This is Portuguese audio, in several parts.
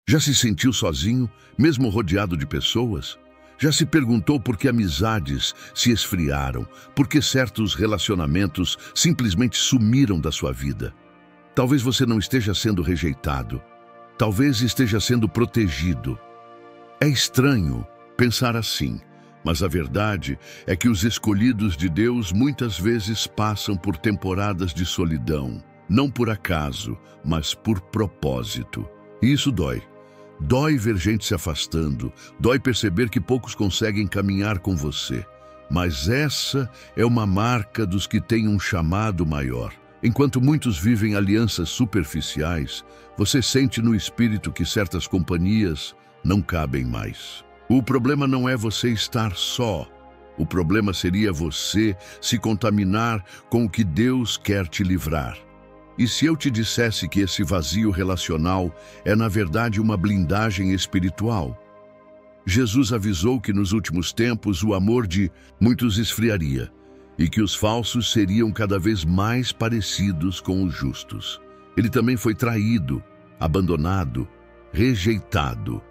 Já se sentiu sozinho, mesmo rodeado de pessoas? Já se perguntou por que amizades se esfriaram, por que certos relacionamentos simplesmente sumiram da sua vida? Talvez você não esteja sendo rejeitado, talvez esteja sendo protegido. É estranho pensar assim, mas a verdade é que os escolhidos de Deus muitas vezes passam por temporadas de solidão, não por acaso, mas por propósito. E isso dói. Dói ver gente se afastando, dói perceber que poucos conseguem caminhar com você. Mas essa é uma marca dos que têm um chamado maior. Enquanto muitos vivem alianças superficiais, você sente no espírito que certas companhias não cabem mais. O problema não é você estar só. O problema seria você se contaminar com o que Deus quer te livrar. E se eu te dissesse que esse vazio relacional é, na verdade, uma blindagem espiritual? Jesus avisou que nos últimos tempos o amor de muitos esfriaria e que os falsos seriam cada vez mais parecidos com os justos. Ele também foi traído, abandonado, rejeitado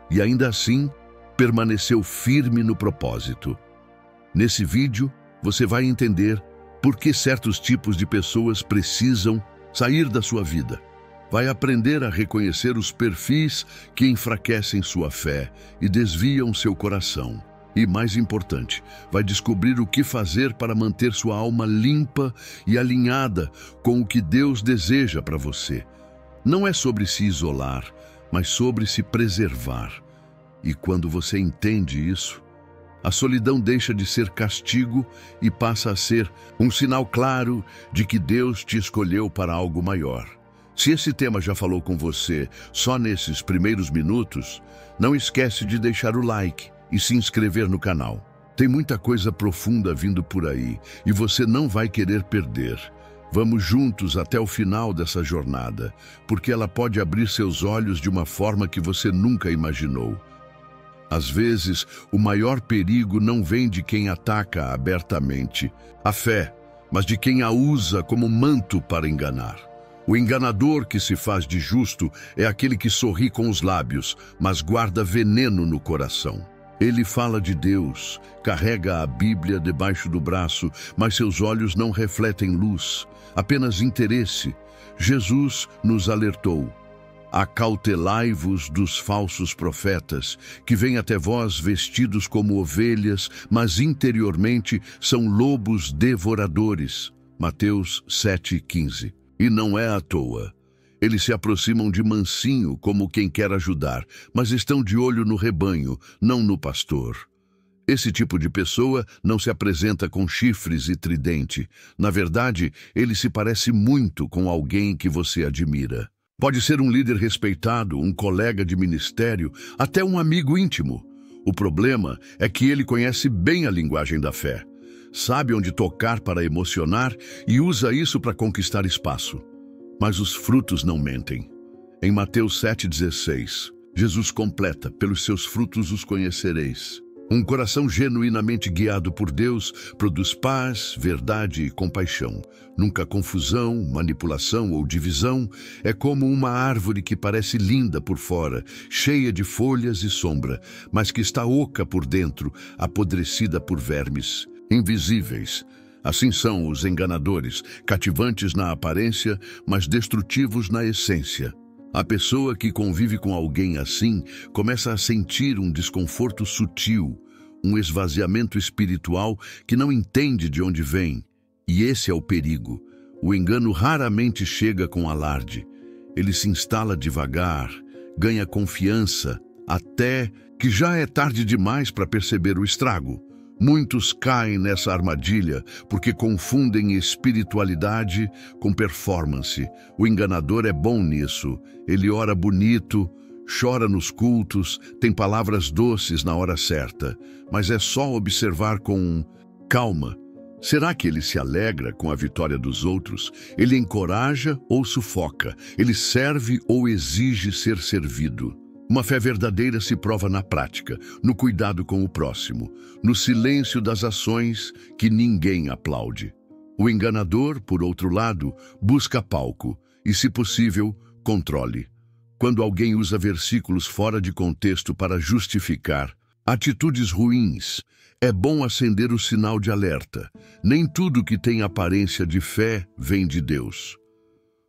e ainda assim permaneceu firme no propósito. Nesse vídeo, você vai entender por que certos tipos de pessoas precisam sair da sua vida. Vai aprender a reconhecer os perfis que enfraquecem sua fé e desviam seu coração. E, mais importante, vai descobrir o que fazer para manter sua alma limpa e alinhada com o que Deus deseja para você. Não é sobre se isolar, mas sobre se preservar. E quando você entende isso, a solidão deixa de ser castigo e passa a ser um sinal claro de que Deus te escolheu para algo maior. Se esse tema já falou com você só nesses primeiros minutos, não esquece de deixar o like e se inscrever no canal. Tem muita coisa profunda vindo por aí e você não vai querer perder. Vamos juntos até o final dessa jornada, porque ela pode abrir seus olhos de uma forma que você nunca imaginou. Às vezes, o maior perigo não vem de quem ataca abertamente a fé, mas de quem a usa como manto para enganar. O enganador que se faz de justo é aquele que sorri com os lábios, mas guarda veneno no coração. Ele fala de Deus, carrega a Bíblia debaixo do braço, mas seus olhos não refletem luz, apenas interesse. Jesus nos alertou: acautelai-vos dos falsos profetas, que vêm até vós vestidos como ovelhas, mas interiormente são lobos devoradores. Mateus 7,15. E não é à toa. Eles se aproximam de mansinho como quem quer ajudar, mas estão de olho no rebanho, não no pastor. Esse tipo de pessoa não se apresenta com chifres e tridente. Na verdade, ele se parece muito com alguém que você admira. Pode ser um líder respeitado, um colega de ministério, até um amigo íntimo. O problema é que ele conhece bem a linguagem da fé, sabe onde tocar para emocionar e usa isso para conquistar espaço. Mas os frutos não mentem. Em Mateus 7,16, Jesus completa: pelos seus frutos os conhecereis. Um coração genuinamente guiado por Deus produz paz, verdade e compaixão. Nunca confusão, manipulação ou divisão. É como uma árvore que parece linda por fora, cheia de folhas e sombra, mas que está oca por dentro, apodrecida por vermes invisíveis. Assim são os enganadores, cativantes na aparência, mas destrutivos na essência. A pessoa que convive com alguém assim começa a sentir um desconforto sutil, um esvaziamento espiritual que não entende de onde vem. E esse é o perigo. O engano raramente chega com alarde. Ele se instala devagar, ganha confiança, até que já é tarde demais para perceber o estrago. Muitos caem nessa armadilha porque confundem espiritualidade com performance. O enganador é bom nisso. Ele ora bonito, chora nos cultos, tem palavras doces na hora certa. Mas é só observar com calma. Será que ele se alegra com a vitória dos outros? Ele encoraja ou sufoca? Ele serve ou exige ser servido? Uma fé verdadeira se prova na prática, no cuidado com o próximo, no silêncio das ações que ninguém aplaude. O enganador, por outro lado, busca palco e, se possível, controle. quando alguém usa versículos fora de contexto para justificar atitudes ruins, é bom acender o sinal de alerta. Nem tudo que tem aparência de fé vem de Deus.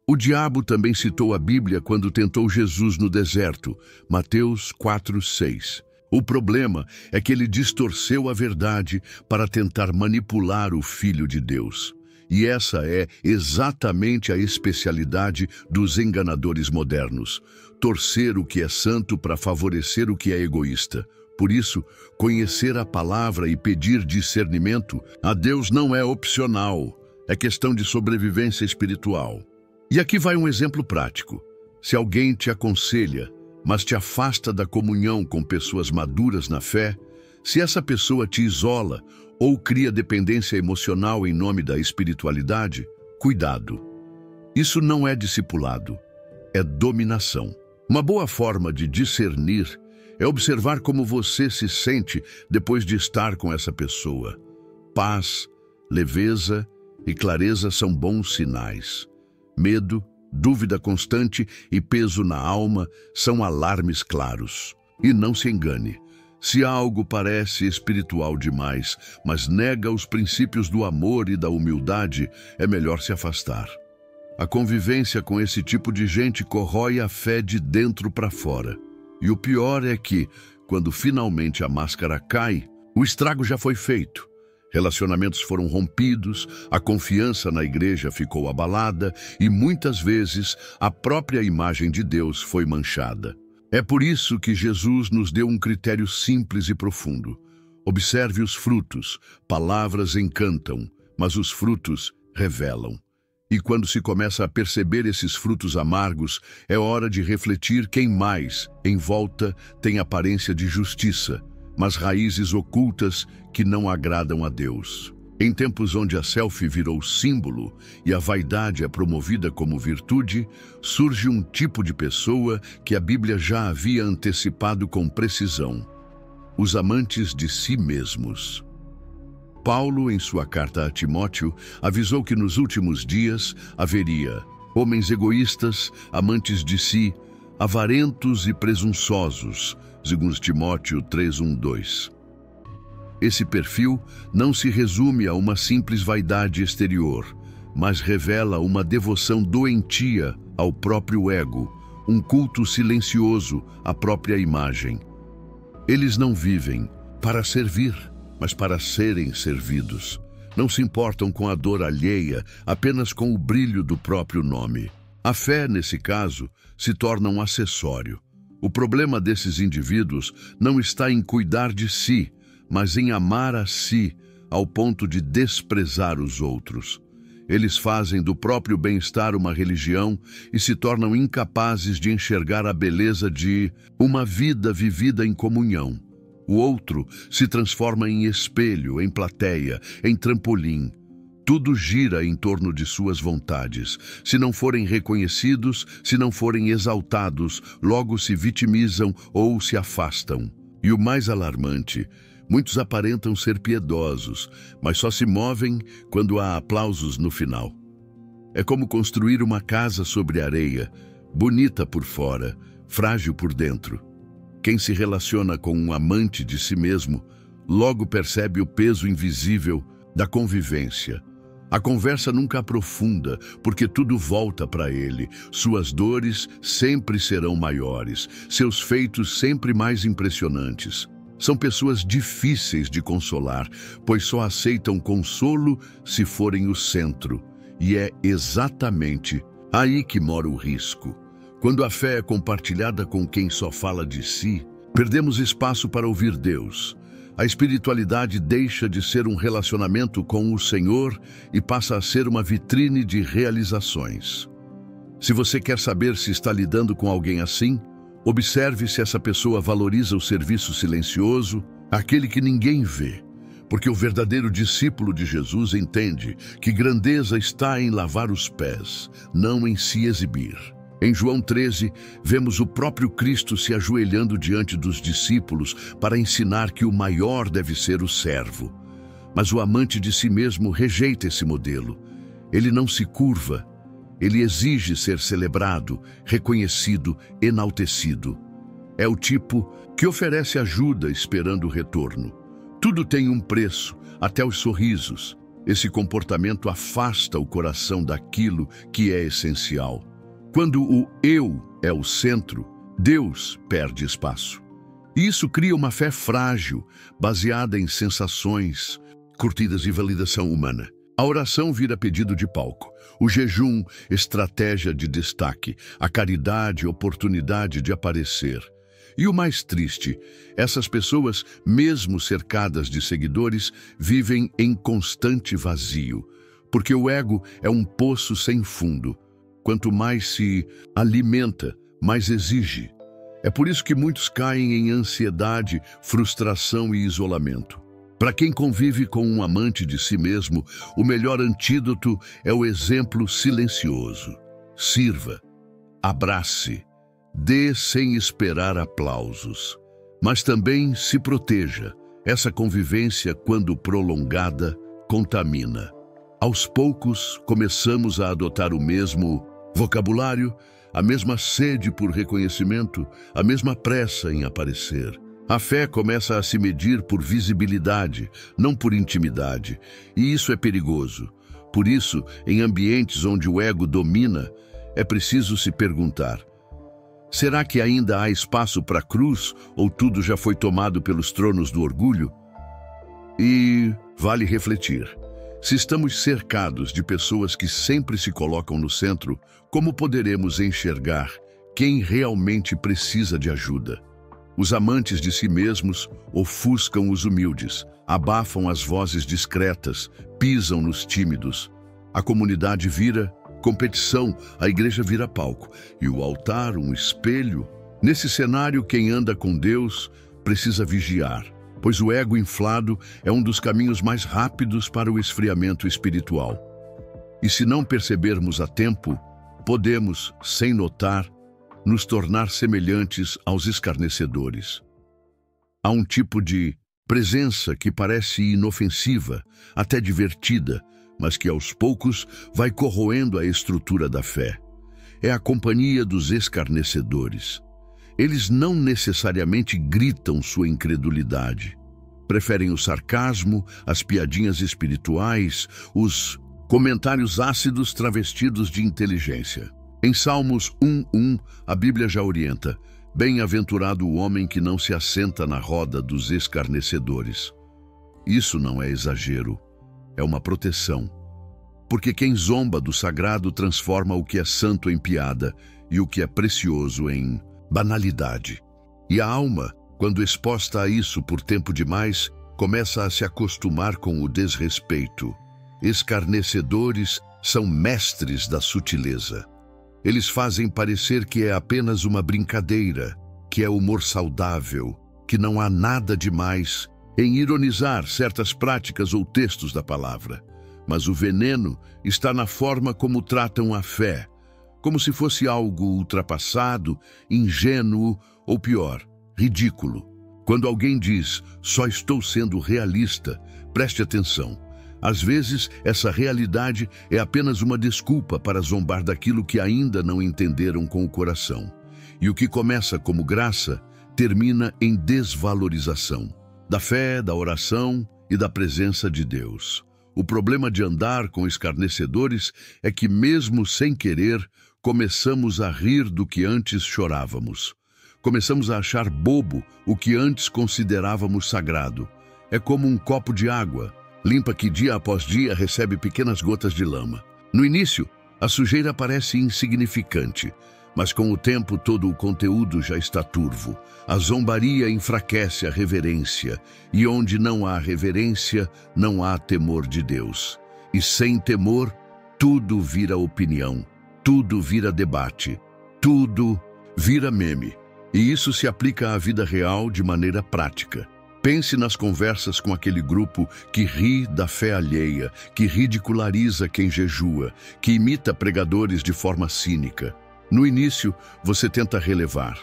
O diabo também citou a Bíblia quando tentou Jesus no deserto, Mateus 4:6. O problema é que ele distorceu a verdade para tentar manipular o Filho de Deus. E essa é exatamente a especialidade dos enganadores modernos: torcer o que é santo para favorecer o que é egoísta. Por isso, conhecer a palavra e pedir discernimento a Deus não é opcional, é questão de sobrevivência espiritual. E aqui vai um exemplo prático. Se alguém te aconselha, mas te afasta da comunhão com pessoas maduras na fé, se essa pessoa te isola ou cria dependência emocional em nome da espiritualidade, cuidado. Isso não é discipulado, é dominação. Uma boa forma de discernir é observar como você se sente depois de estar com essa pessoa. Paz, leveza e clareza são bons sinais. Medo, dúvida constante e peso na alma são alarmes claros. E não se engane. Se algo parece espiritual demais, mas nega os princípios do amor e da humildade, é melhor se afastar. A convivência com esse tipo de gente corrói a fé de dentro para fora. E o pior é que, quando finalmente a máscara cai, o estrago já foi feito. Relacionamentos foram rompidos, a confiança na igreja ficou abalada e muitas vezes a própria imagem de Deus foi manchada. É por isso que Jesus nos deu um critério simples e profundo. Observe os frutos. Palavras encantam, mas os frutos revelam. E quando se começa a perceber esses frutos amargos, é hora de refletir quem mais, em volta, tem aparência de justiça, mas raízes ocultas que não agradam a Deus. Em tempos onde a selfie virou símbolo e a vaidade é promovida como virtude, surge um tipo de pessoa que a Bíblia já havia antecipado com precisão: os amantes de si mesmos. Paulo, em sua carta a Timóteo, avisou que nos últimos dias haveria homens egoístas, amantes de si, avarentos e presunçosos, segundo Timóteo 3:1-2. Esse perfil não se resume a uma simples vaidade exterior, mas revela uma devoção doentia ao próprio ego, um culto silencioso à própria imagem. Eles não vivem para servir, mas para serem servidos. Não se importam com a dor alheia, apenas com o brilho do próprio nome. A fé, nesse caso, se torna um acessório. O problema desses indivíduos não está em cuidar de si, mas em amar a si, ao ponto de desprezar os outros. Eles fazem do próprio bem-estar uma religião e se tornam incapazes de enxergar a beleza de uma vida vivida em comunhão. O outro se transforma em espelho, em plateia, em trampolim. Tudo gira em torno de suas vontades. Se não forem reconhecidos, se não forem exaltados, logo se vitimizam ou se afastam. E o mais alarmante, muitos aparentam ser piedosos, mas só se movem quando há aplausos no final. É como construir uma casa sobre areia, bonita por fora, frágil por dentro. Quem se relaciona com um amante de si mesmo, logo percebe o peso invisível da convivência. A conversa nunca aprofunda, porque tudo volta para ele. Suas dores sempre serão maiores, seus feitos sempre mais impressionantes. São pessoas difíceis de consolar, pois só aceitam consolo se forem o centro. E é exatamente aí que mora o risco. Quando a fé é compartilhada com quem só fala de si, perdemos espaço para ouvir Deus. A espiritualidade deixa de ser um relacionamento com o Senhor e passa a ser uma vitrine de realizações. Se você quer saber se está lidando com alguém assim, observe se essa pessoa valoriza o serviço silencioso, aquele que ninguém vê. Porque o verdadeiro discípulo de Jesus entende que grandeza está em lavar os pés, não em se exibir. Em João 13, vemos o próprio Cristo se ajoelhando diante dos discípulos para ensinar que o maior deve ser o servo. Mas o amante de si mesmo rejeita esse modelo. Ele não se curva, Ele exige ser celebrado, reconhecido, enaltecido. É o tipo que oferece ajuda esperando o retorno. Tudo tem um preço, até os sorrisos. Esse comportamento afasta o coração daquilo que é essencial. Quando o eu é o centro, Deus perde espaço. E isso cria uma fé frágil, baseada em sensações, curtidas e validação humana. A oração vira pedido de palco, o jejum, estratégia de destaque, a caridade, oportunidade de aparecer. E o mais triste, essas pessoas, mesmo cercadas de seguidores, vivem em constante vazio, porque o ego é um poço sem fundo. Quanto mais se alimenta, mais exige. É por isso que muitos caem em ansiedade, frustração e isolamento. Para quem convive com um amante de si mesmo, o melhor antídoto é o exemplo silencioso. Sirva, abrace, dê sem esperar aplausos. Mas também se proteja. Essa convivência, quando prolongada, contamina. Aos poucos, começamos a adotar o mesmo vocabulário, a mesma sede por reconhecimento, a mesma pressa em aparecer. A fé começa a se medir por visibilidade, não por intimidade, e isso é perigoso. Por isso, em ambientes onde o ego domina, é preciso se perguntar: será que ainda há espaço para a cruz ou tudo já foi tomado pelos tronos do orgulho? E vale refletir. Se estamos cercados de pessoas que sempre se colocam no centro, como poderemos enxergar quem realmente precisa de ajuda? Os amantes de si mesmos ofuscam os humildes, abafam as vozes discretas, pisam nos tímidos. A comunidade vira competição, a igreja vira palco e o altar um espelho. Nesse cenário, quem anda com Deus precisa vigiar, pois o ego inflado é um dos caminhos mais rápidos para o esfriamento espiritual. E se não percebermos a tempo, podemos, sem notar, nos tornar semelhantes aos escarnecedores. Há um tipo de presença que parece inofensiva, até divertida, mas que aos poucos vai corroendo a estrutura da fé. É a companhia dos escarnecedores. Eles não necessariamente gritam sua incredulidade. Preferem o sarcasmo, as piadinhas espirituais, os comentários ácidos travestidos de inteligência. Em Salmos 1:1, a Bíblia já orienta: bem-aventurado o homem que não se assenta na roda dos escarnecedores. Isso não é exagero, é uma proteção. Porque quem zomba do sagrado transforma o que é santo em piada e o que é precioso em banalidade. E a alma, quando exposta a isso por tempo demais, começa a se acostumar com o desrespeito. Escarnecedores são mestres da sutileza. Eles fazem parecer que é apenas uma brincadeira, que é humor saudável, que não há nada demais em ironizar certas práticas ou textos da palavra. Mas o veneno está na forma como tratam a fé, como se fosse algo ultrapassado, ingênuo ou pior, ridículo. Quando alguém diz, só estou sendo realista, preste atenção. Às vezes, essa realidade é apenas uma desculpa para zombar daquilo que ainda não entenderam com o coração. E o que começa como graça, termina em desvalorização da fé, da oração e da presença de Deus. O problema de andar com escarnecedores é que, mesmo sem querer, começamos a rir do que antes chorávamos. Começamos a achar bobo o que antes considerávamos sagrado. É como um copo de água, limpa que dia após dia recebe pequenas gotas de lama. No início, a sujeira parece insignificante, mas com o tempo todo o conteúdo já está turvo. A zombaria enfraquece a reverência, e onde não há reverência, não há temor de Deus. E sem temor, tudo vira opinião, tudo vira debate, tudo vira meme. E isso se aplica à vida real de maneira prática. Pense nas conversas com aquele grupo que ri da fé alheia, que ridiculariza quem jejua, que imita pregadores de forma cínica. No início, você tenta relevar.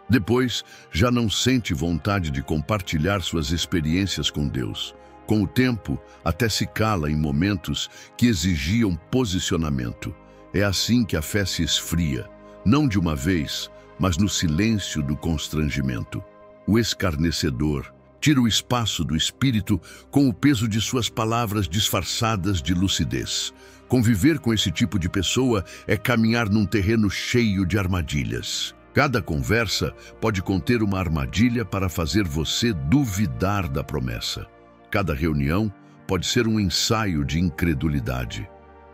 Depois, já não sente vontade de compartilhar suas experiências com Deus. Com o tempo, até se cala em momentos que exigiam posicionamento. É assim que a fé se esfria, não de uma vez, mas no silêncio do constrangimento. O escarnecedor tira o espaço do espírito com o peso de suas palavras disfarçadas de lucidez. Conviver com esse tipo de pessoa é caminhar num terreno cheio de armadilhas. Cada conversa pode conter uma armadilha para fazer você duvidar da promessa. Cada reunião pode ser um ensaio de incredulidade.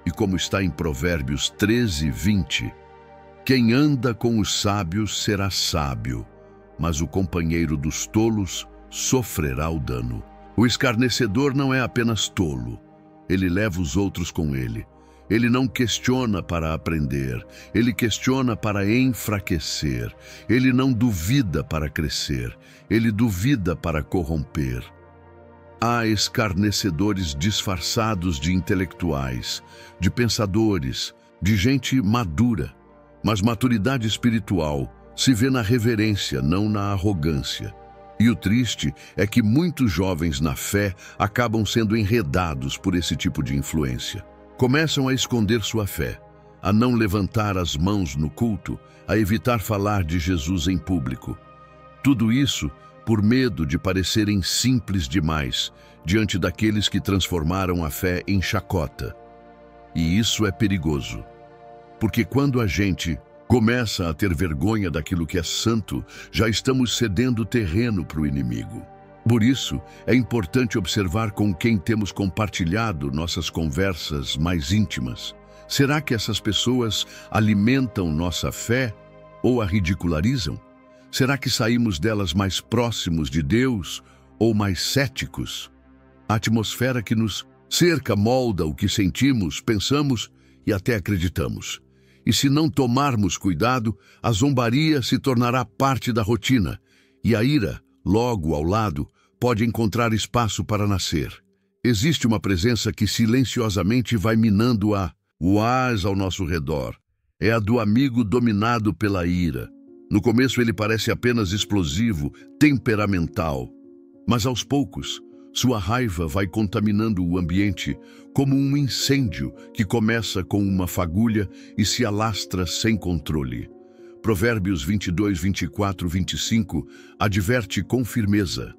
E como está em Provérbios 13:20, quem anda com os sábios será sábio, mas o companheiro dos tolos sofrerá o dano. O escarnecedor não é apenas tolo, ele leva os outros com ele. Ele não questiona para aprender, ele questiona para enfraquecer. Ele não duvida para crescer, ele duvida para corromper. Há escarnecedores disfarçados de intelectuais, de pensadores, de gente madura. Mas maturidade espiritual se vê na reverência, não na arrogância. E o triste é que muitos jovens na fé acabam sendo enredados por esse tipo de influência. Começam a esconder sua fé, a não levantar as mãos no culto, a evitar falar de Jesus em público. Tudo isso por medo de parecerem simples demais diante daqueles que transformaram a fé em chacota. E isso é perigoso, porque quando a gente começa a ter vergonha daquilo que é santo, já estamos cedendo terreno para o inimigo. Por isso, é importante observar com quem temos compartilhado nossas conversas mais íntimas. Será que essas pessoas alimentam nossa fé ou a ridicularizam? Será que saímos delas mais próximos de Deus ou mais céticos? A atmosfera que nos cerca molda o que sentimos, pensamos e até acreditamos. E se não tomarmos cuidado, a zombaria se tornará parte da rotina, e a ira, logo ao lado, pode encontrar espaço para nascer. Existe uma presença que silenciosamente vai minando a oásis ao nosso redor. É a do amigo dominado pela ira. No começo ele parece apenas explosivo, temperamental, mas aos poucos, sua raiva vai contaminando o ambiente como um incêndio que começa com uma fagulha e se alastra sem controle. Provérbios 22, 24, 25 adverte com firmeza: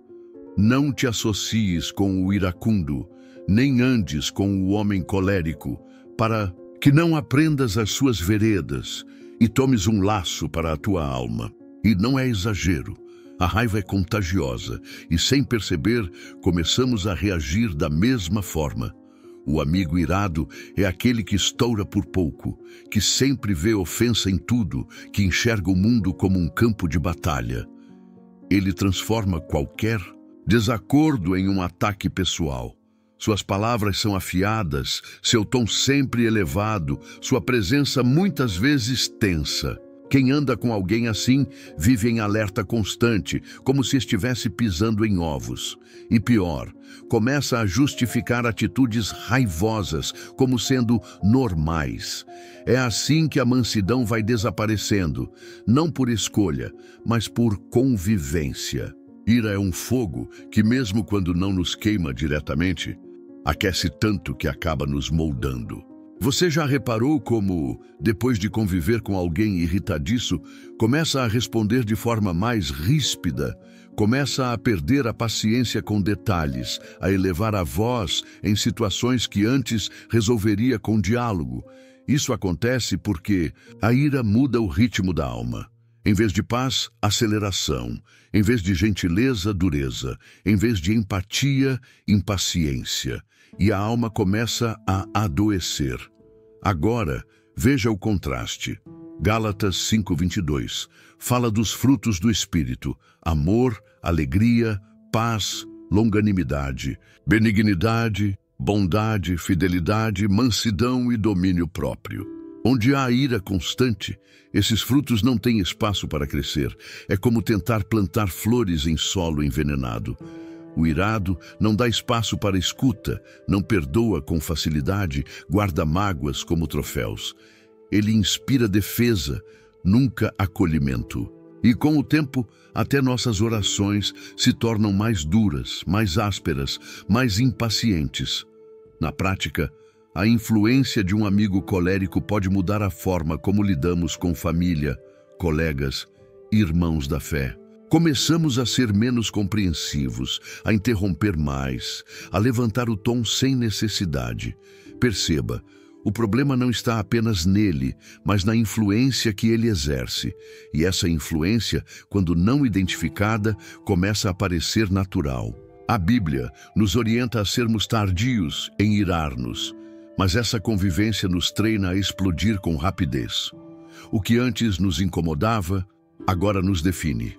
não te associes com o iracundo, nem andes com o homem colérico, para que não aprendas as suas veredas e tomes um laço para a tua alma. E não é exagero. A raiva é contagiosa e, sem perceber, começamos a reagir da mesma forma. O amigo irado é aquele que estoura por pouco, que sempre vê ofensa em tudo, que enxerga o mundo como um campo de batalha. Ele transforma qualquer desacordo em um ataque pessoal. Suas palavras são afiadas, seu tom sempre elevado, sua presença muitas vezes tensa. Quem anda com alguém assim vive em alerta constante, como se estivesse pisando em ovos. E pior, começa a justificar atitudes raivosas como sendo normais. É assim que a mansidão vai desaparecendo, não por escolha, mas por convivência. Ira é um fogo que, mesmo quando não nos queima diretamente, aquece tanto que acaba nos moldando. Você já reparou como, depois de conviver com alguém irritadiço, começa a responder de forma mais ríspida, começa a perder a paciência com detalhes, a elevar a voz em situações que antes resolveria com diálogo? Isso acontece porque a ira muda o ritmo da alma. Em vez de paz, aceleração. Em vez de gentileza, dureza. Em vez de empatia, impaciência. E a alma começa a adoecer. Agora, veja o contraste. Gálatas 5:22 fala dos frutos do Espírito: amor, alegria, paz, longanimidade, benignidade, bondade, fidelidade, mansidão e domínio próprio. Onde há ira constante, esses frutos não têm espaço para crescer. É como tentar plantar flores em solo envenenado. O irado não dá espaço para escuta, não perdoa com facilidade, guarda mágoas como troféus. Ele inspira defesa, nunca acolhimento. E com o tempo, até nossas orações se tornam mais duras, mais ásperas, mais impacientes. Na prática, A influência de um amigo colérico pode mudar a forma como lidamos com família, colegas e irmãos da fé. Começamos a ser menos compreensivos, a interromper mais, a levantar o tom sem necessidade. Perceba, o problema não está apenas nele, mas na influência que ele exerce. E essa influência, quando não identificada, começa a parecer natural. A Bíblia nos orienta a sermos tardios em irar-nos, mas essa convivência nos treina a explodir com rapidez. O que antes nos incomodava, agora nos define.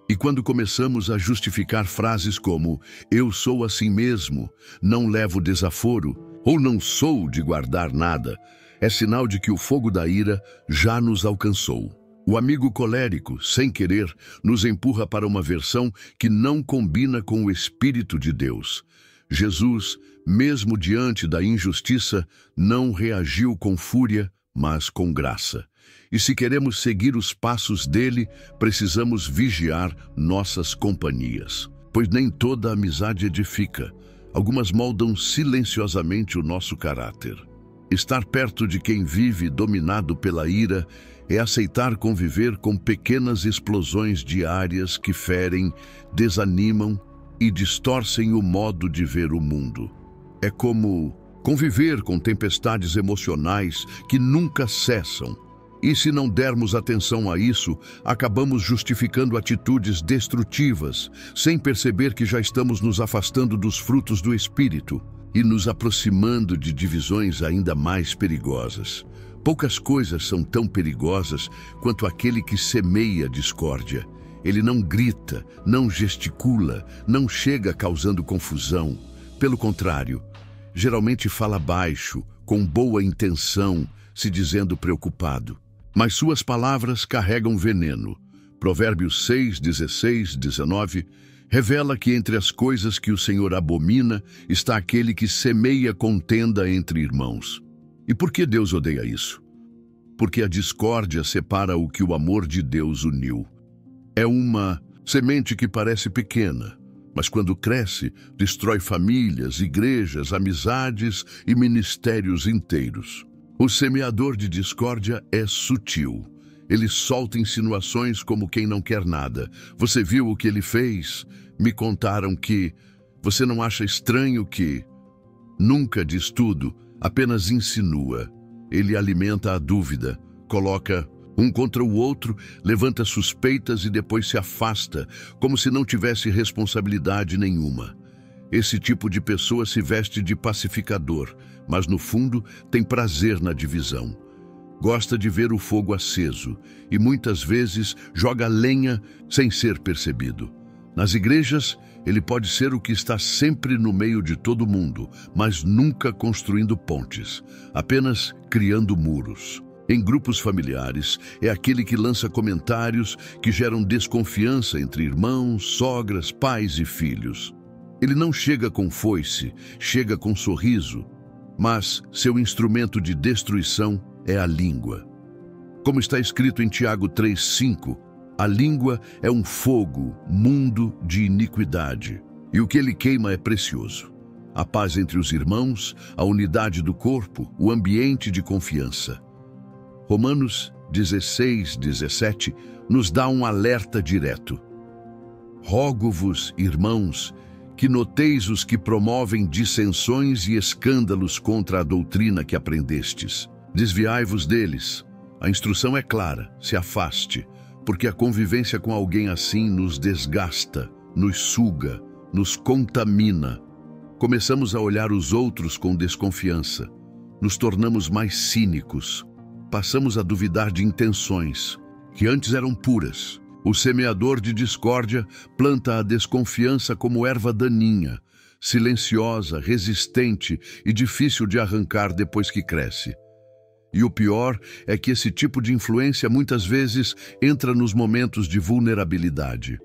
E quando começamos a justificar frases como "eu sou assim mesmo", "não levo desaforo" ou "não sou de guardar nada", é sinal de que o fogo da ira já nos alcançou. O amigo colérico, sem querer, nos empurra para uma versão que não combina com o Espírito de Deus. Jesus, mesmo diante da injustiça, não reagiu com fúria, mas com graça. E se queremos seguir os passos dele, precisamos vigiar nossas companhias. Pois nem toda amizade edifica. Algumas moldam silenciosamente o nosso caráter. Estar perto de quem vive dominado pela ira é aceitar conviver com pequenas explosões diárias que ferem, desanimam e distorcem o modo de ver o mundo. É como conviver com tempestades emocionais que nunca cessam. E se não dermos atenção a isso, acabamos justificando atitudes destrutivas, sem perceber que já estamos nos afastando dos frutos do Espírito e nos aproximando de divisões ainda mais perigosas. Poucas coisas são tão perigosas quanto aquele que semeia discórdia. Ele não grita, não gesticula, não chega causando confusão. Pelo contrário, geralmente fala baixo, com boa intenção, se dizendo preocupado. Mas suas palavras carregam veneno. Provérbios 6, 16, 19 revela que entre as coisas que o Senhor abomina está aquele que semeia contenda entre irmãos. E por que Deus odeia isso? Porque a discórdia separa o que o amor de Deus uniu. É uma semente que parece pequena, mas quando cresce, destrói famílias, igrejas, amizades e ministérios inteiros. O semeador de discórdia é sutil. Ele solta insinuações como quem não quer nada. Você viu o que ele fez? Me contaram que... Você não acha estranho que... Nunca diz tudo, apenas insinua. Ele alimenta a dúvida, coloca um contra o outro, levanta suspeitas e depois se afasta, como se não tivesse responsabilidade nenhuma. Esse tipo de pessoa se veste de pacificador, mas no fundo tem prazer na divisão. Gosta de ver o fogo aceso e muitas vezes joga lenha sem ser percebido. Nas igrejas, ele pode ser o que está sempre no meio de todo mundo, mas nunca construindo pontes, apenas criando muros. Em grupos familiares, é aquele que lança comentários que geram desconfiança entre irmãos, sogras, pais e filhos. Ele não chega com foice, chega com sorriso, mas seu instrumento de destruição é a língua. Como está escrito em Tiago 3:5, a língua é um fogo, mundo de iniquidade, e o que ele queima é precioso. A paz entre os irmãos, a unidade do corpo, o ambiente de confiança. Romanos 16:17 nos dá um alerta direto. Rogo-vos, irmãos, que noteis os que promovem dissensões e escândalos contra a doutrina que aprendestes. Desviai-vos deles. A instrução é clara, se afaste, porque a convivência com alguém assim nos desgasta, nos suga, nos contamina. Começamos a olhar os outros com desconfiança, nos tornamos mais cínicos, passamos a duvidar de intenções, que antes eram puras. O semeador de discórdia planta a desconfiança como erva daninha, silenciosa, resistente e difícil de arrancar depois que cresce. E o pior é que esse tipo de influência muitas vezes entra nos momentos de vulnerabilidade.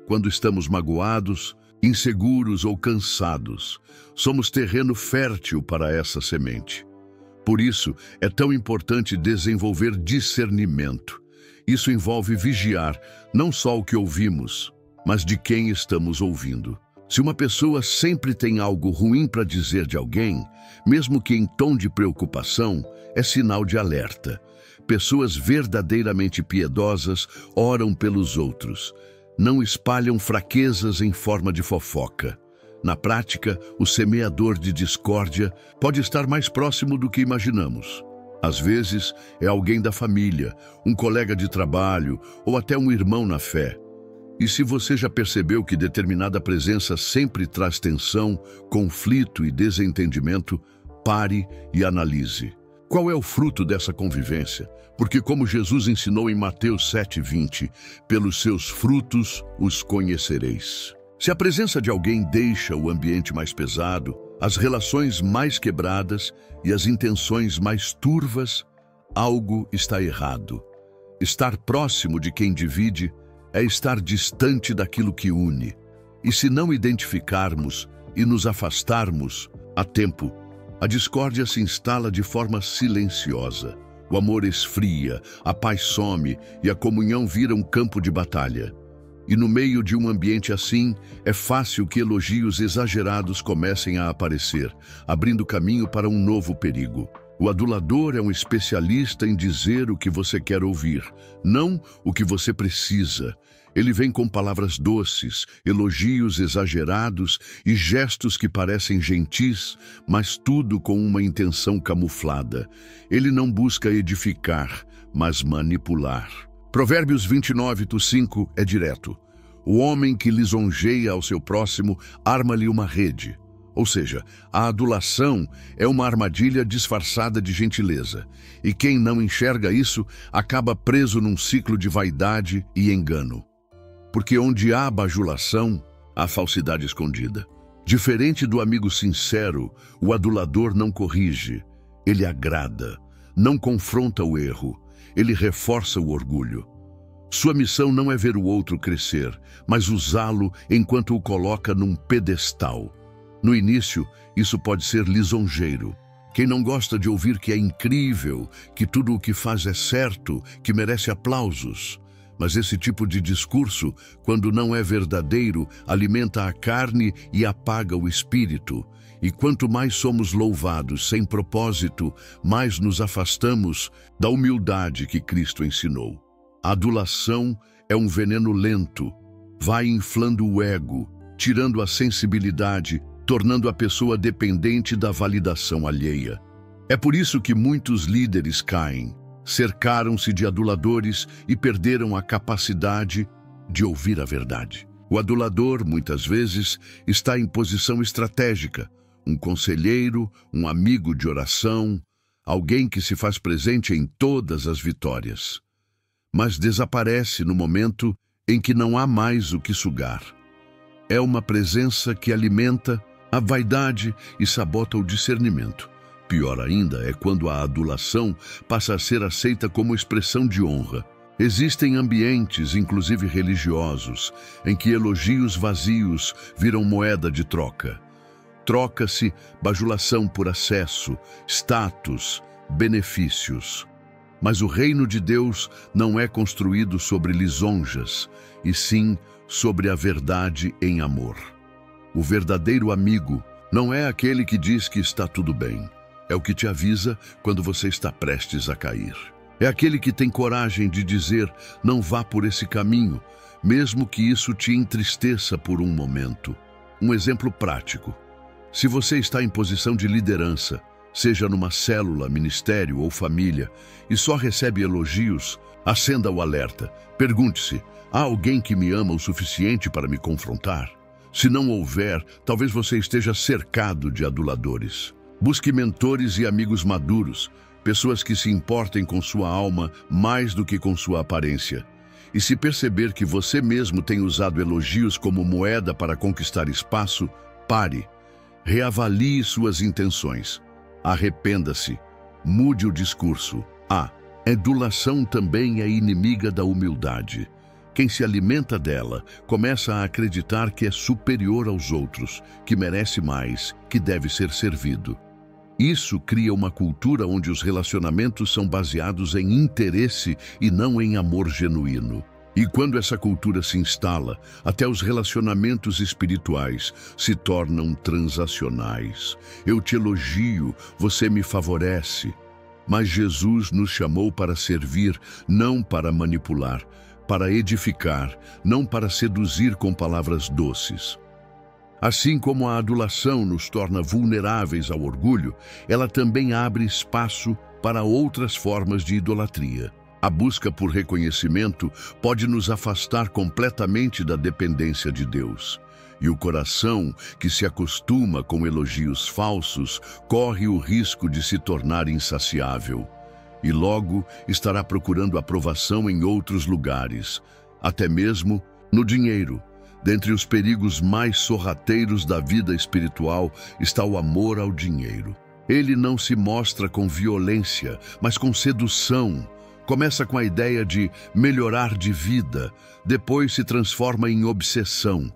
Quando estamos magoados, inseguros ou cansados, somos terreno fértil para essa semente. Por isso, é tão importante desenvolver discernimento. Isso envolve vigiar não só o que ouvimos, mas de quem estamos ouvindo. Se uma pessoa sempre tem algo ruim para dizer de alguém, mesmo que em tom de preocupação, é sinal de alerta. Pessoas verdadeiramente piedosas oram pelos outros. Não espalham fraquezas em forma de fofoca. Na prática, o semeador de discórdia pode estar mais próximo do que imaginamos. Às vezes, é alguém da família, um colega de trabalho ou até um irmão na fé. E se você já percebeu que determinada presença sempre traz tensão, conflito e desentendimento, pare e analise. Qual é o fruto dessa convivência? Porque como Jesus ensinou em Mateus 7:20, pelos seus frutos os conhecereis. Se a presença de alguém deixa o ambiente mais pesado, as relações mais quebradas e as intenções mais turvas, algo está errado. Estar próximo de quem divide é estar distante daquilo que une. E se não identificarmos e nos afastarmos a tempo, a discórdia se instala de forma silenciosa. O amor esfria, a paz some e a comunhão vira um campo de batalha. E no meio de um ambiente assim, é fácil que elogios exagerados comecem a aparecer, abrindo caminho para um novo perigo. O adulador é um especialista em dizer o que você quer ouvir, não o que você precisa. Ele vem com palavras doces, elogios exagerados e gestos que parecem gentis, mas tudo com uma intenção camuflada. Ele não busca edificar, mas manipular. Provérbios 29:5 é direto. O homem que lisonjeia ao seu próximo arma-lhe uma rede. Ou seja, a adulação é uma armadilha disfarçada de gentileza. E quem não enxerga isso acaba preso num ciclo de vaidade e engano. Porque onde há bajulação, há falsidade escondida. Diferente do amigo sincero, o adulador não corrige, ele agrada, não confronta o erro, ele reforça o orgulho. Sua missão não é ver o outro crescer, mas usá-lo enquanto o coloca num pedestal. No início, isso pode ser lisonjeiro. Quem não gosta de ouvir que é incrível, que tudo o que faz é certo, que merece aplausos? Mas esse tipo de discurso, quando não é verdadeiro, alimenta a carne e apaga o espírito. E quanto mais somos louvados sem propósito, mais nos afastamos da humildade que Cristo ensinou. A adulação é um veneno lento, vai inflando o ego, tirando a sensibilidade, tornando a pessoa dependente da validação alheia. É por isso que muitos líderes caem. Cercaram-se de aduladores e perderam a capacidade de ouvir a verdade. O adulador, muitas vezes, está em posição estratégica, um conselheiro, um amigo de oração, alguém que se faz presente em todas as vitórias. Mas desaparece no momento em que não há mais o que sugar. É uma presença que alimenta a vaidade e sabota o discernimento. Pior ainda é quando a adulação passa a ser aceita como expressão de honra. Existem ambientes, inclusive religiosos, em que elogios vazios viram moeda de troca. Troca-se bajulação por acesso, status, benefícios. Mas o reino de Deus não é construído sobre lisonjas, e sim sobre a verdade em amor. O verdadeiro amigo não é aquele que diz que está tudo bem. É o que te avisa quando você está prestes a cair. É aquele que tem coragem de dizer, não vá por esse caminho, mesmo que isso te entristeça por um momento. Um exemplo prático. Se você está em posição de liderança, seja numa célula, ministério ou família, e só recebe elogios, acenda o alerta. Pergunte-se, há alguém que me ama o suficiente para me confrontar? Se não houver, talvez você esteja cercado de aduladores. Busque mentores e amigos maduros, pessoas que se importem com sua alma mais do que com sua aparência. E se perceber que você mesmo tem usado elogios como moeda para conquistar espaço, pare. Reavalie suas intenções. Arrependa-se. Mude o discurso. A adulação também é inimiga da humildade. Quem se alimenta dela começa a acreditar que é superior aos outros, que merece mais, que deve ser servido. Isso cria uma cultura onde os relacionamentos são baseados em interesse e não em amor genuíno. E quando essa cultura se instala, até os relacionamentos espirituais se tornam transacionais. Eu te elogio, você me favorece. Mas Jesus nos chamou para servir, não para manipular, para edificar, não para seduzir com palavras doces. Assim como a adulação nos torna vulneráveis ao orgulho, ela também abre espaço para outras formas de idolatria. A busca por reconhecimento pode nos afastar completamente da dependência de Deus. E o coração, que se acostuma com elogios falsos, corre o risco de se tornar insaciável. E logo estará procurando aprovação em outros lugares, até mesmo no dinheiro. Dentre os perigos mais sorrateiros da vida espiritual está o amor ao dinheiro. Ele não se mostra com violência, mas com sedução. Começa com a ideia de melhorar de vida, depois se transforma em obsessão.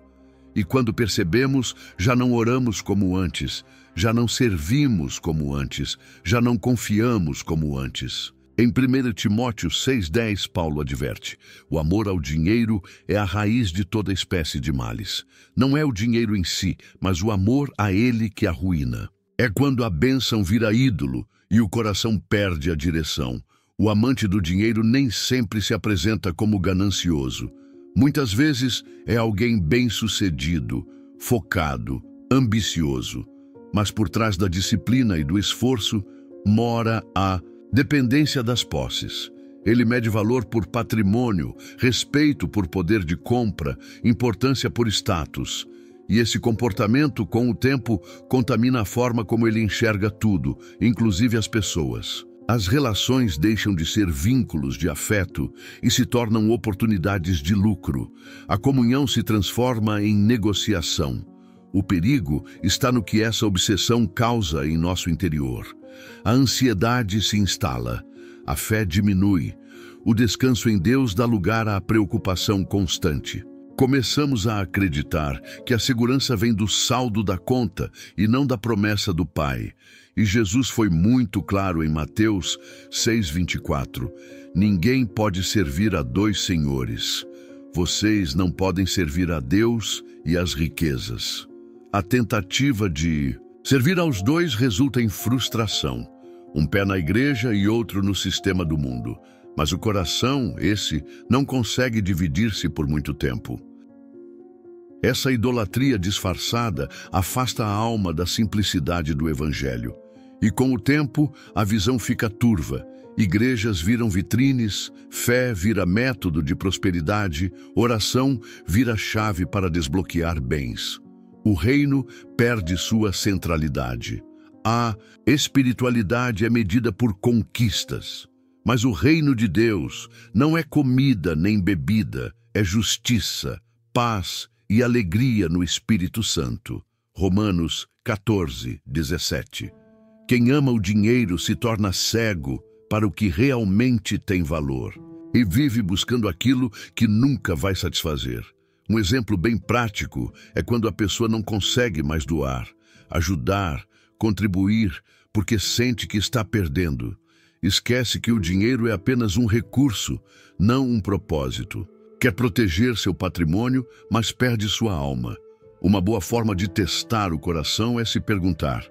E quando percebemos, já não oramos como antes, já não servimos como antes, já não confiamos como antes. Em 1 Timóteo 6,10, Paulo adverte: o amor ao dinheiro é a raiz de toda espécie de males. Não é o dinheiro em si, mas o amor a ele que arruína. É quando a bênção vira ídolo e o coração perde a direção. O amante do dinheiro nem sempre se apresenta como ganancioso. Muitas vezes é alguém bem-sucedido, focado, ambicioso. Mas por trás da disciplina e do esforço mora a dependência das posses. Ele mede valor por patrimônio, respeito por poder de compra, importância por status. E esse comportamento, com o tempo, contamina a forma como ele enxerga tudo, inclusive as pessoas. As relações deixam de ser vínculos de afeto e se tornam oportunidades de lucro. A comunhão se transforma em negociação. O perigo está no que essa obsessão causa em nosso interior. A ansiedade se instala, a fé diminui, o descanso em Deus dá lugar à preocupação constante. Começamos a acreditar que a segurança vem do saldo da conta e não da promessa do Pai. E Jesus foi muito claro em Mateus 6,24. Ninguém pode servir a dois senhores. Vocês não podem servir a Deus e às riquezas. A tentativa de servir aos dois resulta em frustração. Um pé na igreja e outro no sistema do mundo. Mas o coração, esse, não consegue dividir-se por muito tempo. Essa idolatria disfarçada afasta a alma da simplicidade do Evangelho. E com o tempo, a visão fica turva. Igrejas viram vitrines, fé vira método de prosperidade, oração vira chave para desbloquear bens. O reino perde sua centralidade. A espiritualidade é medida por conquistas. Mas o reino de Deus não é comida nem bebida, é justiça, paz e alegria no Espírito Santo. Romanos 14:17. Quem ama o dinheiro se torna cego para o que realmente tem valor e vive buscando aquilo que nunca vai satisfazer. Um exemplo bem prático é quando a pessoa não consegue mais doar, ajudar, contribuir, porque sente que está perdendo. Esquece que o dinheiro é apenas um recurso, não um propósito. Quer proteger seu patrimônio, mas perde sua alma. Uma boa forma de testar o coração é se perguntar: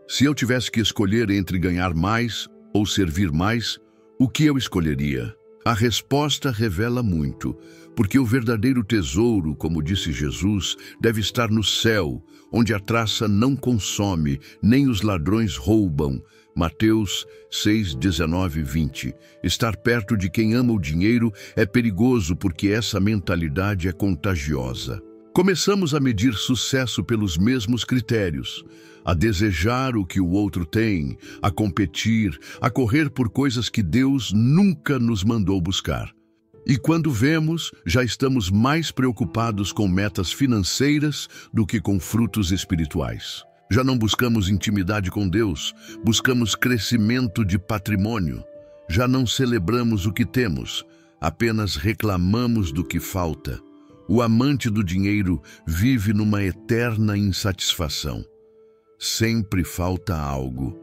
se eu tivesse que escolher entre ganhar mais ou servir mais, o que eu escolheria? A resposta revela muito, porque o verdadeiro tesouro, como disse Jesus, deve estar no céu, onde a traça não consome, nem os ladrões roubam. Mateus 6:19-20. Estar perto de quem ama o dinheiro é perigoso porque essa mentalidade é contagiosa. Começamos a medir sucesso pelos mesmos critérios, a desejar o que o outro tem, a competir, a correr por coisas que Deus nunca nos mandou buscar. E quando vemos, já estamos mais preocupados com metas financeiras do que com frutos espirituais. Já não buscamos intimidade com Deus, buscamos crescimento de patrimônio. Já não celebramos o que temos, apenas reclamamos do que falta. O amante do dinheiro vive numa eterna insatisfação. Sempre falta algo,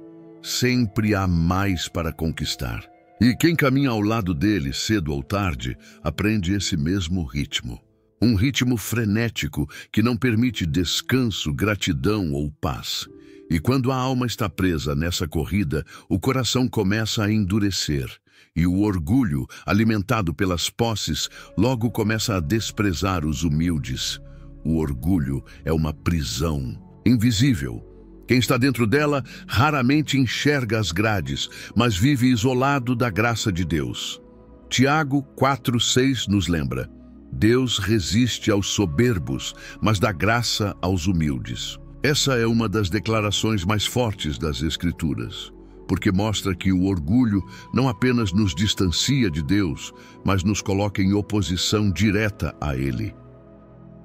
sempre há mais para conquistar. E quem caminha ao lado dele, cedo ou tarde, aprende esse mesmo ritmo. Um ritmo frenético que não permite descanso, gratidão ou paz. E quando a alma está presa nessa corrida, o coração começa a endurecer. E o orgulho, alimentado pelas posses, logo começa a desprezar os humildes. O orgulho é uma prisão invisível. Quem está dentro dela raramente enxerga as grades, mas vive isolado da graça de Deus. Tiago 4,6 nos lembra: Deus resiste aos soberbos, mas dá graça aos humildes. Essa é uma das declarações mais fortes das Escrituras, porque mostra que o orgulho não apenas nos distancia de Deus, mas nos coloca em oposição direta a Ele.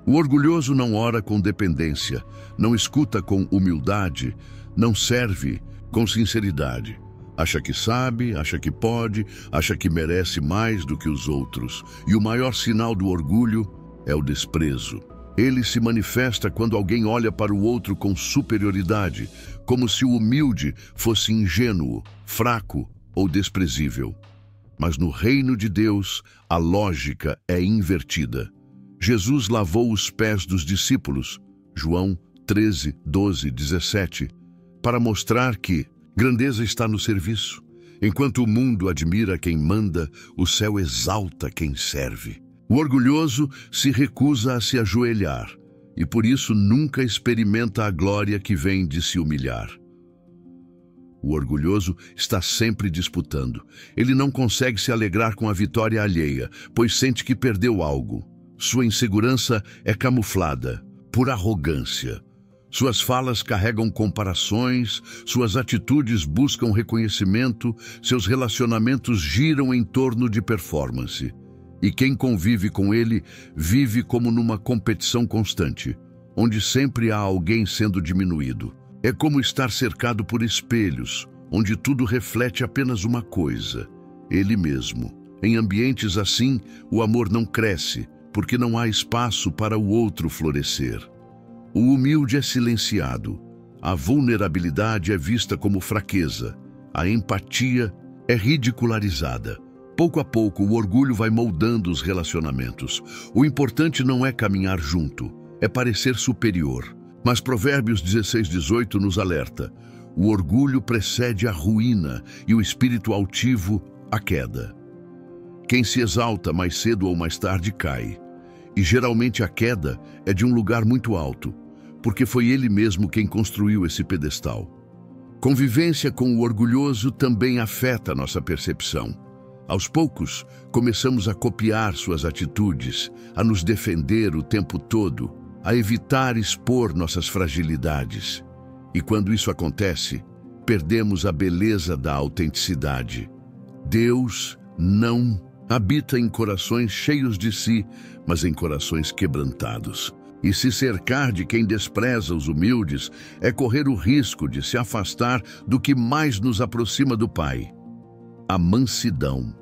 O orgulhoso não ora com dependência, não escuta com humildade, não serve com sinceridade. Acha que sabe, acha que pode, acha que merece mais do que os outros. E o maior sinal do orgulho é o desprezo. Ele se manifesta quando alguém olha para o outro com superioridade, como se o humilde fosse ingênuo, fraco ou desprezível. Mas no reino de Deus, a lógica é invertida. Jesus lavou os pés dos discípulos, João 13, 12, 17, para mostrar que grandeza está no serviço. Enquanto o mundo admira quem manda, o céu exalta quem serve. O orgulhoso se recusa a se ajoelhar e por isso nunca experimenta a glória que vem de se humilhar. O orgulhoso está sempre disputando. Ele não consegue se alegrar com a vitória alheia, pois sente que perdeu algo. Sua insegurança é camuflada por arrogância. Suas falas carregam comparações, suas atitudes buscam reconhecimento, seus relacionamentos giram em torno de performance. E quem convive com ele vive como numa competição constante, onde sempre há alguém sendo diminuído. É como estar cercado por espelhos, onde tudo reflete apenas uma coisa: ele mesmo. Em ambientes assim, o amor não cresce, porque não há espaço para o outro florescer. O humilde é silenciado, a vulnerabilidade é vista como fraqueza, a empatia é ridicularizada. Pouco a pouco, o orgulho vai moldando os relacionamentos. O importante não é caminhar junto, é parecer superior. Mas Provérbios 16:18 nos alerta: o orgulho precede a ruína e o espírito altivo a queda. Quem se exalta mais cedo ou mais tarde cai. E geralmente a queda é de um lugar muito alto, porque foi ele mesmo quem construiu esse pedestal. Convivência com o orgulhoso também afeta nossa percepção. Aos poucos, começamos a copiar suas atitudes, a nos defender o tempo todo, a evitar expor nossas fragilidades. E quando isso acontece, perdemos a beleza da autenticidade. Deus não habita em corações cheios de si, mas em corações quebrantados. E se cercar de quem despreza os humildes é correr o risco de se afastar do que mais nos aproxima do Pai: a mansidão.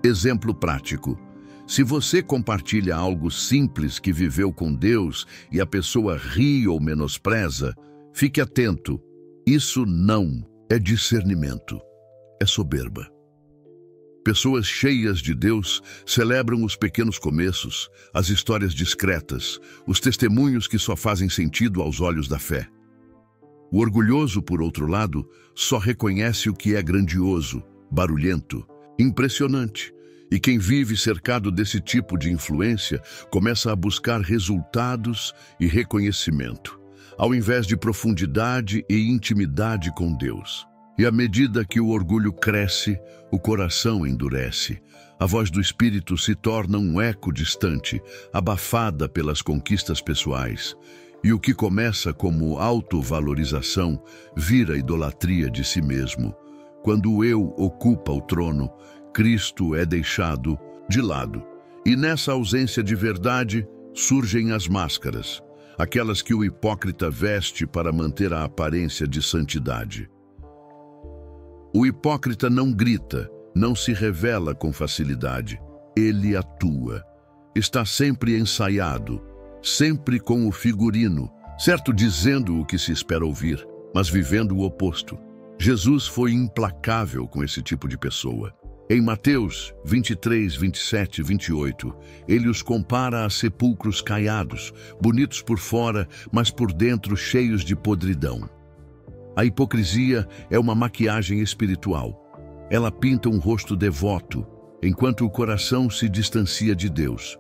Exemplo prático: se você compartilha algo simples que viveu com Deus e a pessoa ri ou menospreza, fique atento. Isso não é discernimento, é soberba. Pessoas cheias de Deus celebram os pequenos começos, as histórias discretas, os testemunhos que só fazem sentido aos olhos da fé. O orgulhoso, por outro lado, só reconhece o que é grandioso, barulhento, impressionante. E quem vive cercado desse tipo de influência começa a buscar resultados e reconhecimento, ao invés de profundidade e intimidade com Deus. E à medida que o orgulho cresce, o coração endurece. A voz do Espírito se torna um eco distante, abafada pelas conquistas pessoais. E o que começa como autovalorização vira idolatria de si mesmo. Quando o eu ocupa o trono, Cristo é deixado de lado. E nessa ausência de verdade surgem as máscaras, aquelas que o hipócrita veste para manter a aparência de santidade. O hipócrita não grita, não se revela com facilidade. Ele atua. Está sempre ensaiado, sempre com o figurino, certo, dizendo o que se espera ouvir, mas vivendo o oposto. Jesus foi implacável com esse tipo de pessoa. Em Mateus 23, 27 e 28, ele os compara a sepulcros caiados, bonitos por fora, mas por dentro cheios de podridão. A hipocrisia é uma maquiagem espiritual. Ela pinta um rosto devoto, enquanto o coração se distancia de Deus.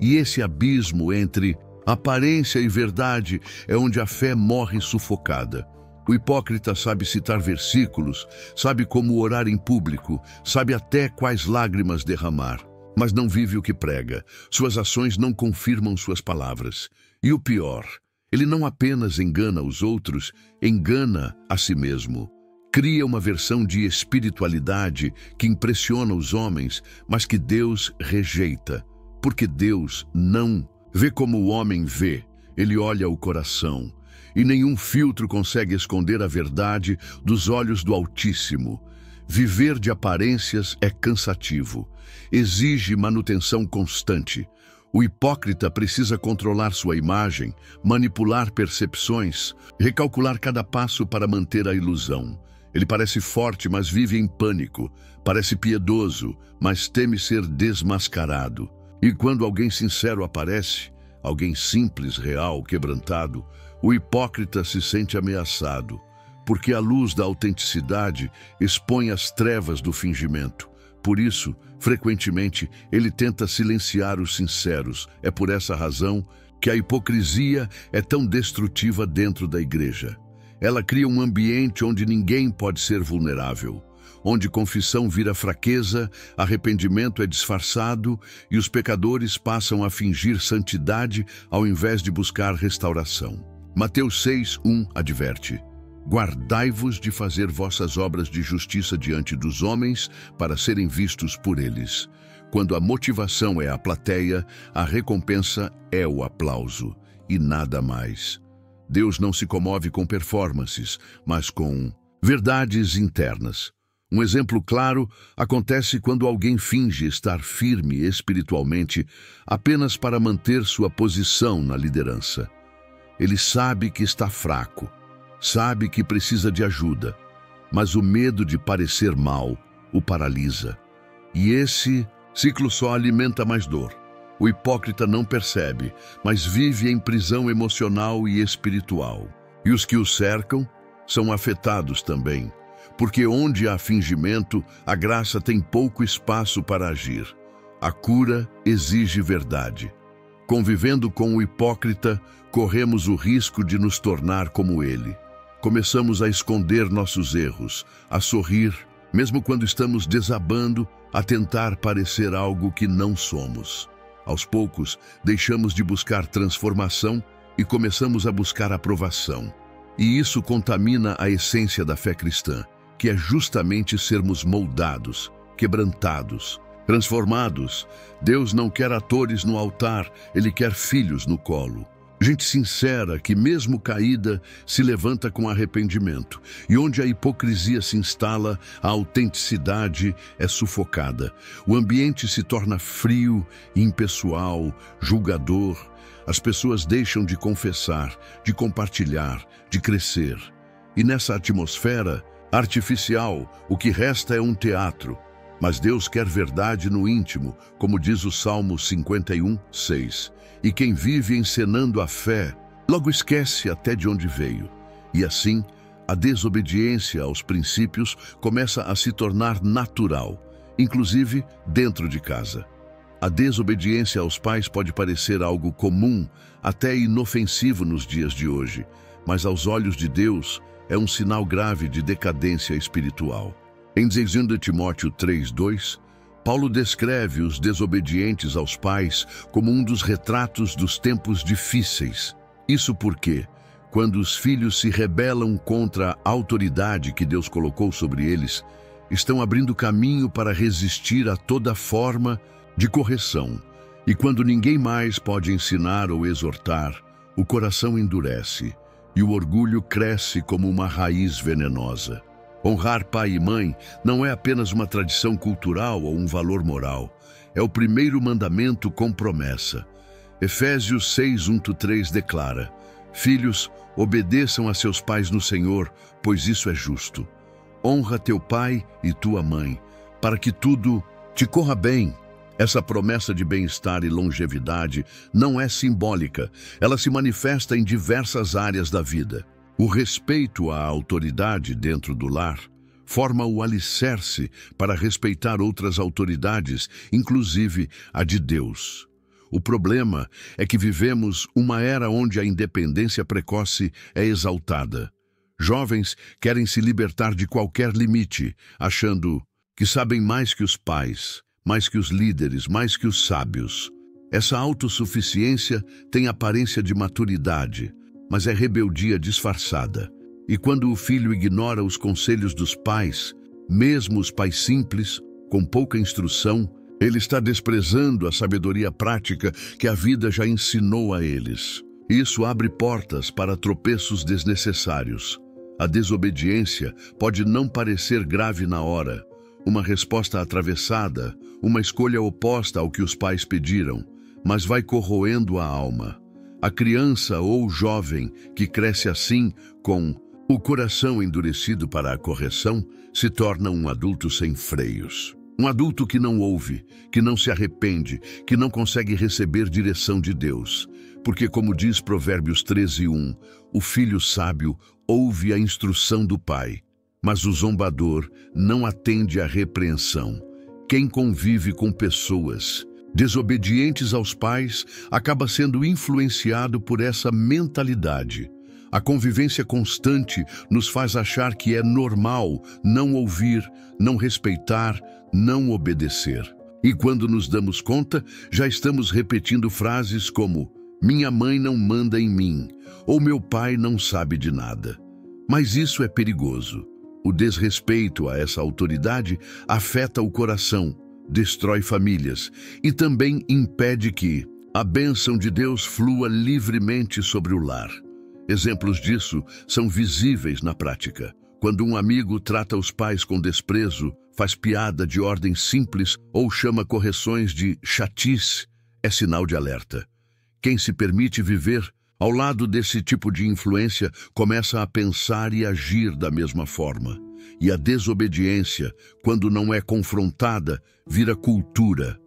E esse abismo entre aparência e verdade é onde a fé morre sufocada. O hipócrita sabe citar versículos, sabe como orar em público, sabe até quais lágrimas derramar, mas não vive o que prega. Suas ações não confirmam suas palavras. E o pior, ele não apenas engana os outros, engana a si mesmo. Cria uma versão de espiritualidade que impressiona os homens, mas que Deus rejeita, porque Deus não vê como o homem vê, ele olha o coração. E nenhum filtro consegue esconder a verdade dos olhos do Altíssimo. Viver de aparências é cansativo, exige manutenção constante. O hipócrita precisa controlar sua imagem, manipular percepções, recalcular cada passo para manter a ilusão. Ele parece forte, mas vive em pânico. Parece piedoso, mas teme ser desmascarado. E quando alguém sincero aparece, alguém simples, real, quebrantado, o hipócrita se sente ameaçado, porque a luz da autenticidade expõe as trevas do fingimento. Por isso, frequentemente, ele tenta silenciar os sinceros. É por essa razão que a hipocrisia é tão destrutiva dentro da igreja. Ela cria um ambiente onde ninguém pode ser vulnerável, onde confissão vira fraqueza, arrependimento é disfarçado e os pecadores passam a fingir santidade ao invés de buscar restauração. Mateus 6:1 adverte: guardai-vos de fazer vossas obras de justiça diante dos homens para serem vistos por eles. Quando a motivação é a plateia, a recompensa é o aplauso e nada mais. Deus não se comove com performances, mas com verdades internas. Um exemplo claro acontece quando alguém finge estar firme espiritualmente apenas para manter sua posição na liderança. Ele sabe que está fraco, sabe que precisa de ajuda, mas o medo de parecer mal o paralisa. E esse ciclo só alimenta mais dor. O hipócrita não percebe, mas vive em prisão emocional e espiritual. E os que o cercam são afetados também, porque onde há fingimento, a graça tem pouco espaço para agir. A cura exige verdade. Convivendo com o hipócrita, corremos o risco de nos tornar como ele. Começamos a esconder nossos erros, a sorrir, mesmo quando estamos desabando, a tentar parecer algo que não somos. Aos poucos, deixamos de buscar transformação e começamos a buscar aprovação. E isso contamina a essência da fé cristã, que é justamente sermos moldados, quebrantados, transformados. Deus não quer atores no altar, Ele quer filhos no colo. Gente sincera que, mesmo caída, se levanta com arrependimento. E onde a hipocrisia se instala, a autenticidade é sufocada. O ambiente se torna frio, impessoal, julgador. As pessoas deixam de confessar, de compartilhar, de crescer. E nessa atmosfera artificial, o que resta é um teatro. Mas Deus quer verdade no íntimo, como diz o Salmo 51:6. E quem vive encenando a fé, logo esquece até de onde veio. E assim, a desobediência aos princípios começa a se tornar natural, inclusive dentro de casa. A desobediência aos pais pode parecer algo comum, até inofensivo nos dias de hoje, mas aos olhos de Deus é um sinal grave de decadência espiritual. Em 2 Timóteo 3:2, Paulo descreve os desobedientes aos pais como um dos retratos dos tempos difíceis. Isso porque, quando os filhos se rebelam contra a autoridade que Deus colocou sobre eles, estão abrindo caminho para resistir a toda forma de correção. E quando ninguém mais pode ensinar ou exortar, o coração endurece e o orgulho cresce como uma raiz venenosa. Honrar pai e mãe não é apenas uma tradição cultural ou um valor moral. É o primeiro mandamento com promessa. Efésios 6:1-3 declara: Filhos, obedeçam a seus pais no Senhor, pois isso é justo. honra teu pai e tua mãe, para que tudo te corra bem. Essa promessa de bem-estar e longevidade não é simbólica, ela se manifesta em diversas áreas da vida. O respeito à autoridade dentro do lar forma o alicerce para respeitar outras autoridades, inclusive a de Deus. O problema é que vivemos uma era onde a independência precoce é exaltada. Jovens querem se libertar de qualquer limite, achando que sabem mais que os pais, mais que os líderes, mais que os sábios. Essa autossuficiência tem aparência de maturidade, mas é rebeldia disfarçada. E quando o filho ignora os conselhos dos pais, mesmo os pais simples, com pouca instrução, ele está desprezando a sabedoria prática que a vida já ensinou a eles. Isso abre portas para tropeços desnecessários. A desobediência pode não parecer grave na hora. Uma resposta atravessada, uma escolha oposta ao que os pais pediram, mas vai corroendo a alma. A criança ou jovem que cresce assim, com o coração endurecido para a correção, se torna um adulto sem freios. Um adulto que não ouve, que não se arrepende, que não consegue receber direção de Deus. Porque, como diz Provérbios 13:1, o filho sábio ouve a instrução do pai, mas o zombador não atende à repreensão. Quem convive com pessoas desobedientes aos pais acaba sendo influenciado por essa mentalidade. A convivência constante nos faz achar que é normal não ouvir, não respeitar, não obedecer. E quando nos damos conta, já estamos repetindo frases como "minha mãe não manda em mim" ou "meu pai não sabe de nada". Mas isso é perigoso. O desrespeito a essa autoridade afeta o coração, destrói famílias e também impede que a bênção de Deus flua livremente sobre o lar. Exemplos disso são visíveis na prática. Quando um amigo trata os pais com desprezo, faz piada de ordem simples ou chama correções de chatice, é sinal de alerta. Quem se permite viver ao lado desse tipo de influência começa a pensar e agir da mesma forma. E a desobediência, quando não é confrontada, vira cultura,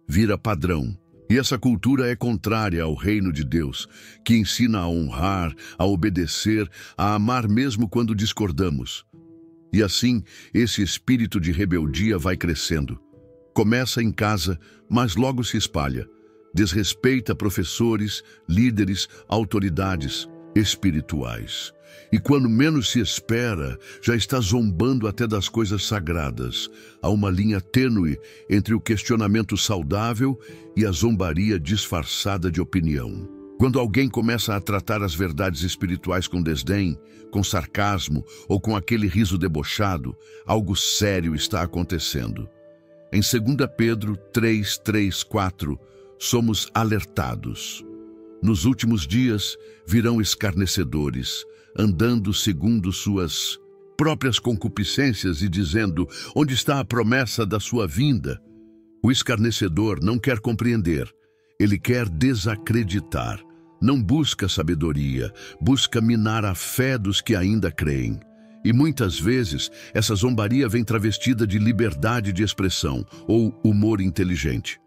vira padrão. E essa cultura é contrária ao reino de Deus, que ensina a honrar, a obedecer, a amar mesmo quando discordamos. E assim, esse espírito de rebeldia vai crescendo. Começa em casa, mas logo se espalha. Desrespeita professores, líderes, autoridades espirituais. E quando menos se espera, já está zombando até das coisas sagradas. Há uma linha tênue entre o questionamento saudável e a zombaria disfarçada de opinião. Quando alguém começa a tratar as verdades espirituais com desdém, com sarcasmo ou com aquele riso debochado, algo sério está acontecendo. Em 2 Pedro 3:4, somos alertados. Nos últimos dias virão escarnecedores, andando segundo suas próprias concupiscências e dizendo: onde está a promessa da sua vinda? O escarnecedor não quer compreender, ele quer desacreditar. Não busca sabedoria, busca minar a fé dos que ainda creem. E muitas vezes essa zombaria vem travestida de liberdade de expressão ou humor inteligente.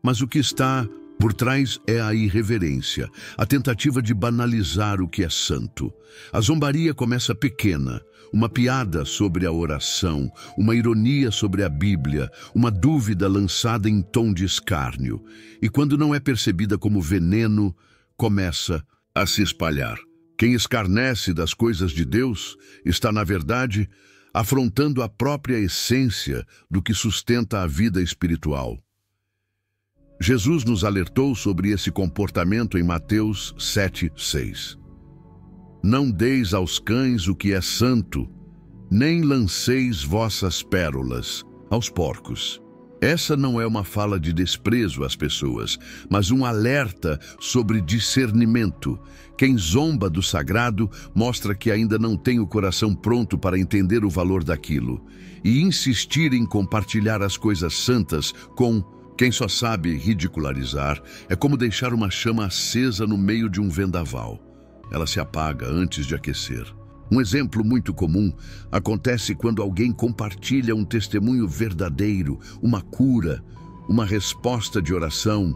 Mas o que está por trás é a irreverência, a tentativa de banalizar o que é santo. A zombaria começa pequena, uma piada sobre a oração, uma ironia sobre a Bíblia, uma dúvida lançada em tom de escárnio. E quando não é percebida como veneno, começa a se espalhar. Quem escarnece das coisas de Deus está, na verdade, afrontando a própria essência do que sustenta a vida espiritual. Jesus nos alertou sobre esse comportamento em Mateus 7:6. Não deis aos cães o que é santo, nem lanceis vossas pérolas aos porcos. Essa não é uma fala de desprezo às pessoas, mas um alerta sobre discernimento. Quem zomba do sagrado mostra que ainda não tem o coração pronto para entender o valor daquilo. E insistir em compartilhar as coisas santas com quem só sabe ridicularizar é como deixar uma chama acesa no meio de um vendaval. Ela se apaga antes de aquecer. Um exemplo muito comum acontece quando alguém compartilha um testemunho verdadeiro, uma cura, uma resposta de oração,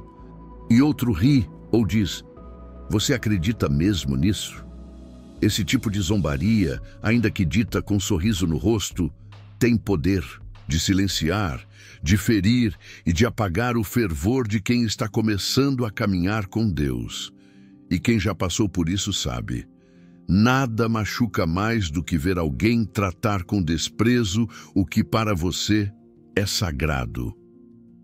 e outro ri ou diz: "Você acredita mesmo nisso?" Esse tipo de zombaria, ainda que dita com um sorriso no rosto, tem poder de silenciar, de ferir e de apagar o fervor de quem está começando a caminhar com Deus. E quem já passou por isso sabe. Nada machuca mais do que ver alguém tratar com desprezo o que para você é sagrado.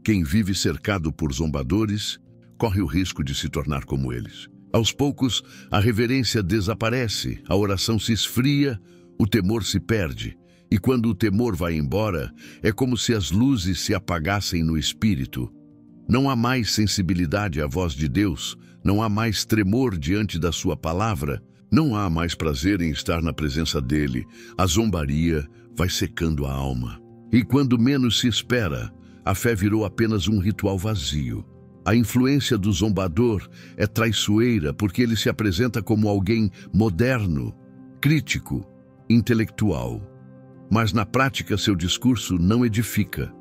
Quem vive cercado por zombadores corre o risco de se tornar como eles. Aos poucos, a reverência desaparece, a oração se esfria, o temor se perde. E quando o temor vai embora, é como se as luzes se apagassem no espírito. Não há mais sensibilidade à voz de Deus, não há mais tremor diante da sua palavra, não há mais prazer em estar na presença dele. A zombaria vai secando a alma. E quando menos se espera, a fé virou apenas um ritual vazio. A influência do zombador é traiçoeira porque ele se apresenta como alguém moderno, crítico, intelectual. Mas na prática seu discurso não edifica.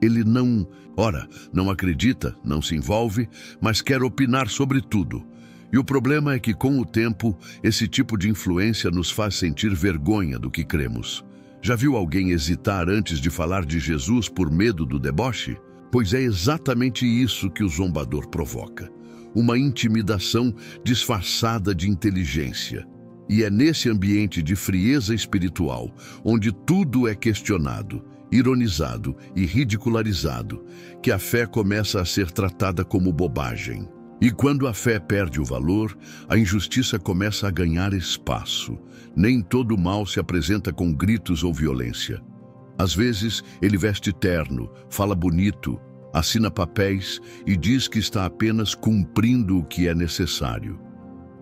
Ele não acredita, não se envolve, mas quer opinar sobre tudo. E o problema é que, com o tempo, esse tipo de influência nos faz sentir vergonha do que cremos. Já viu alguém hesitar antes de falar de Jesus por medo do deboche? Pois é exatamente isso que o zombador provoca. Uma intimidação disfarçada de inteligência. E é nesse ambiente de frieza espiritual, onde tudo é questionado, ironizado e ridicularizado, que a fé começa a ser tratada como bobagem. E quando a fé perde o valor, a injustiça começa a ganhar espaço. Nem todo mal se apresenta com gritos ou violência. Às vezes, ele veste terno, fala bonito, assina papéis e diz que está apenas cumprindo o que é necessário.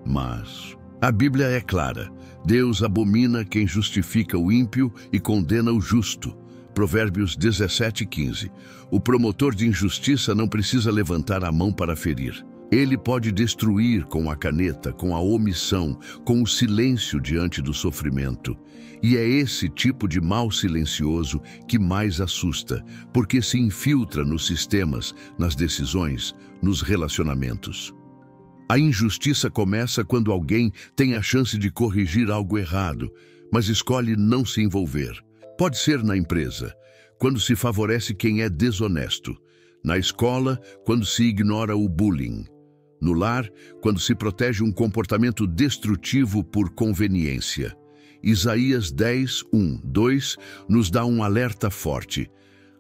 Mas a Bíblia é clara. Deus abomina quem justifica o ímpio e condena o justo. Provérbios 17:15. O promotor de injustiça não precisa levantar a mão para ferir. Ele pode destruir com a caneta, com a omissão, com o silêncio diante do sofrimento. E é esse tipo de mal silencioso que mais assusta, porque se infiltra nos sistemas, nas decisões, nos relacionamentos. A injustiça começa quando alguém tem a chance de corrigir algo errado, mas escolhe não se envolver. Pode ser na empresa, quando se favorece quem é desonesto. Na escola, quando se ignora o bullying. No lar, quando se protege um comportamento destrutivo por conveniência. Isaías 10:1-2 nos dá um alerta forte.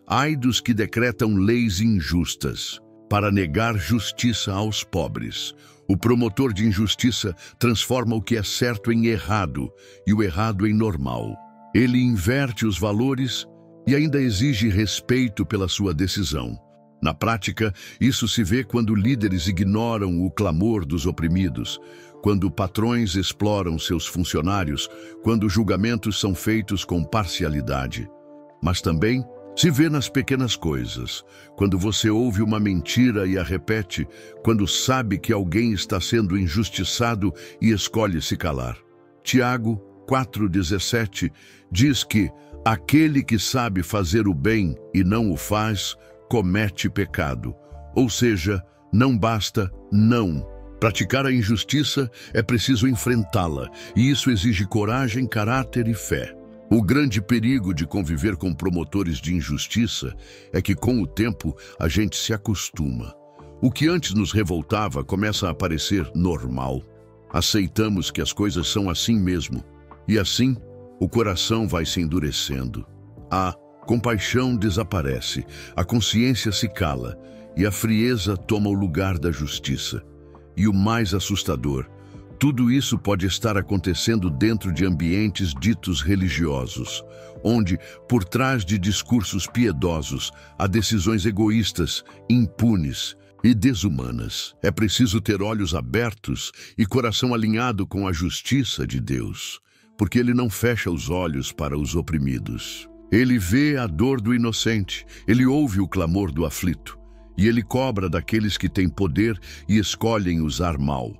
Ai dos que decretam leis injustas, para negar justiça aos pobres. O promotor de injustiça transforma o que é certo em errado e o errado em normal. Ele inverte os valores e ainda exige respeito pela sua decisão. Na prática, isso se vê quando líderes ignoram o clamor dos oprimidos, quando patrões exploram seus funcionários, quando julgamentos são feitos com parcialidade. Mas também se vê nas pequenas coisas, quando você ouve uma mentira e a repete, quando sabe que alguém está sendo injustiçado e escolhe se calar. Tiago 4:17 diz que aquele que sabe fazer o bem e não o faz, comete pecado. Ou seja, não basta não. Praticar a injustiça é preciso enfrentá-la, e isso exige coragem, caráter e fé. O grande perigo de conviver com promotores de injustiça é que, com o tempo, a gente se acostuma. O que antes nos revoltava começa a parecer normal. Aceitamos que as coisas são assim mesmo, e assim o coração vai se endurecendo. A compaixão desaparece, a consciência se cala e a frieza toma o lugar da justiça. E o mais assustador, tudo isso pode estar acontecendo dentro de ambientes ditos religiosos, onde, por trás de discursos piedosos, há decisões egoístas, impunes e desumanas. É preciso ter olhos abertos e coração alinhado com a justiça de Deus, porque Ele não fecha os olhos para os oprimidos. Ele vê a dor do inocente, Ele ouve o clamor do aflito, e Ele cobra daqueles que têm poder e escolhem usar mal.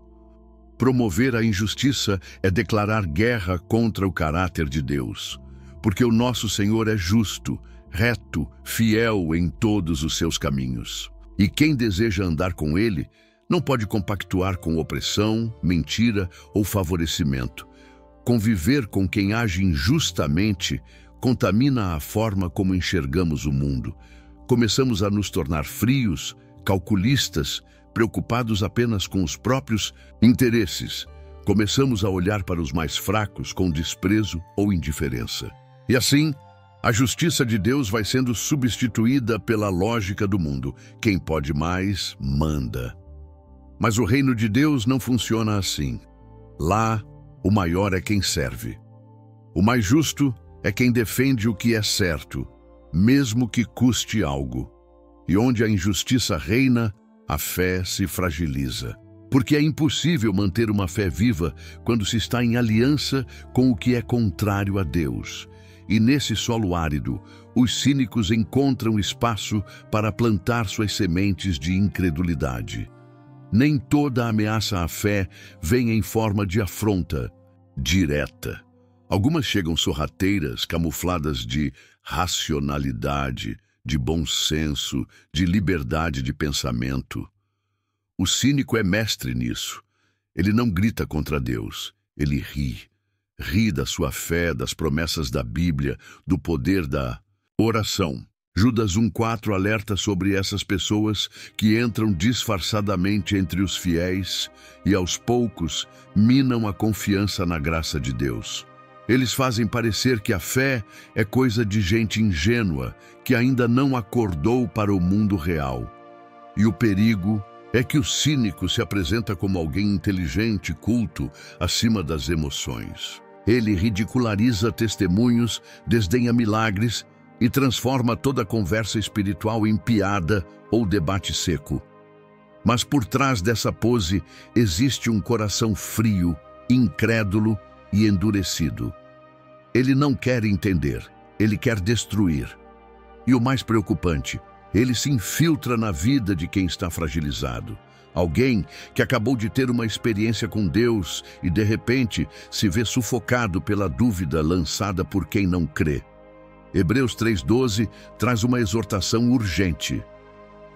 Promover a injustiça é declarar guerra contra o caráter de Deus, porque o nosso Senhor é justo, reto, fiel em todos os seus caminhos. E quem deseja andar com Ele não pode compactuar com opressão, mentira ou favorecimento. Conviver com quem age injustamente contamina a forma como enxergamos o mundo. Começamos a nos tornar frios, calculistas, preocupados apenas com os próprios interesses. Começamos a olhar para os mais fracos com desprezo ou indiferença. E assim, a justiça de Deus vai sendo substituída pela lógica do mundo. Quem pode mais, manda. Mas o reino de Deus não funciona assim. Lá, o maior é quem serve. O mais justo é quem defende o que é certo, mesmo que custe algo. E onde a injustiça reina, a fé se fragiliza. Porque é impossível manter uma fé viva quando se está em aliança com o que é contrário a Deus. E nesse solo árido, os cínicos encontram espaço para plantar suas sementes de incredulidade. Nem toda ameaça à fé vem em forma de afronta direta. Algumas chegam sorrateiras, camufladas de racionalidade, de bom senso, de liberdade de pensamento. O cínico é mestre nisso. Ele não grita contra Deus, ele ri. Ri da sua fé, das promessas da Bíblia, do poder da oração. Judas 1,4 alerta sobre essas pessoas que entram disfarçadamente entre os fiéis e, aos poucos, minam a confiança na graça de Deus. Eles fazem parecer que a fé é coisa de gente ingênua, que ainda não acordou para o mundo real. E o perigo é que o cínico se apresenta como alguém inteligente, culto, acima das emoções. Ele ridiculariza testemunhos, desdenha milagres e transforma toda conversa espiritual em piada ou debate seco. Mas por trás dessa pose existe um coração frio, incrédulo e endurecido. Ele não quer entender, ele quer destruir. E o mais preocupante, ele se infiltra na vida de quem está fragilizado. Alguém que acabou de ter uma experiência com Deus e, de repente, se vê sufocado pela dúvida lançada por quem não crê. Hebreus 3,12 traz uma exortação urgente.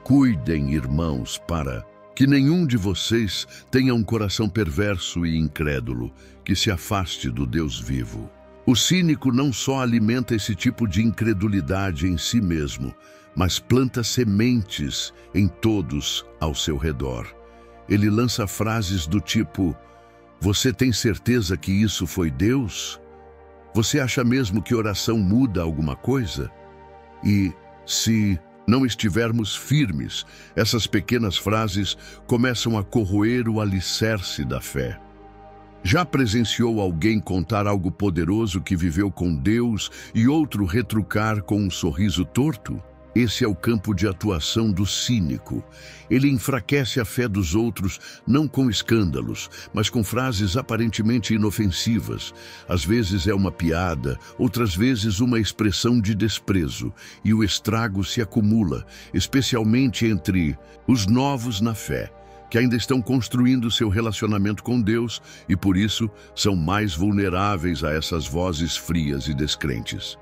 Cuidem, irmãos, para que nenhum de vocês tenha um coração perverso e incrédulo, que se afaste do Deus vivo. O cínico não só alimenta esse tipo de incredulidade em si mesmo, mas planta sementes em todos ao seu redor. Ele lança frases do tipo: você tem certeza que isso foi Deus? Você acha mesmo que oração muda alguma coisa? E, se não estivermos firmes, essas pequenas frases começam a corroer o alicerce da fé. Já presenciou alguém contar algo poderoso que viveu com Deus e outro retrucar com um sorriso torto? Esse é o campo de atuação do cínico. Ele enfraquece a fé dos outros não com escândalos, mas com frases aparentemente inofensivas. Às vezes é uma piada, outras vezes uma expressão de desprezo, e o estrago se acumula, especialmente entre os novos na fé, que ainda estão construindo seu relacionamento com Deus e, por isso, são mais vulneráveis a essas vozes frias e descrentes.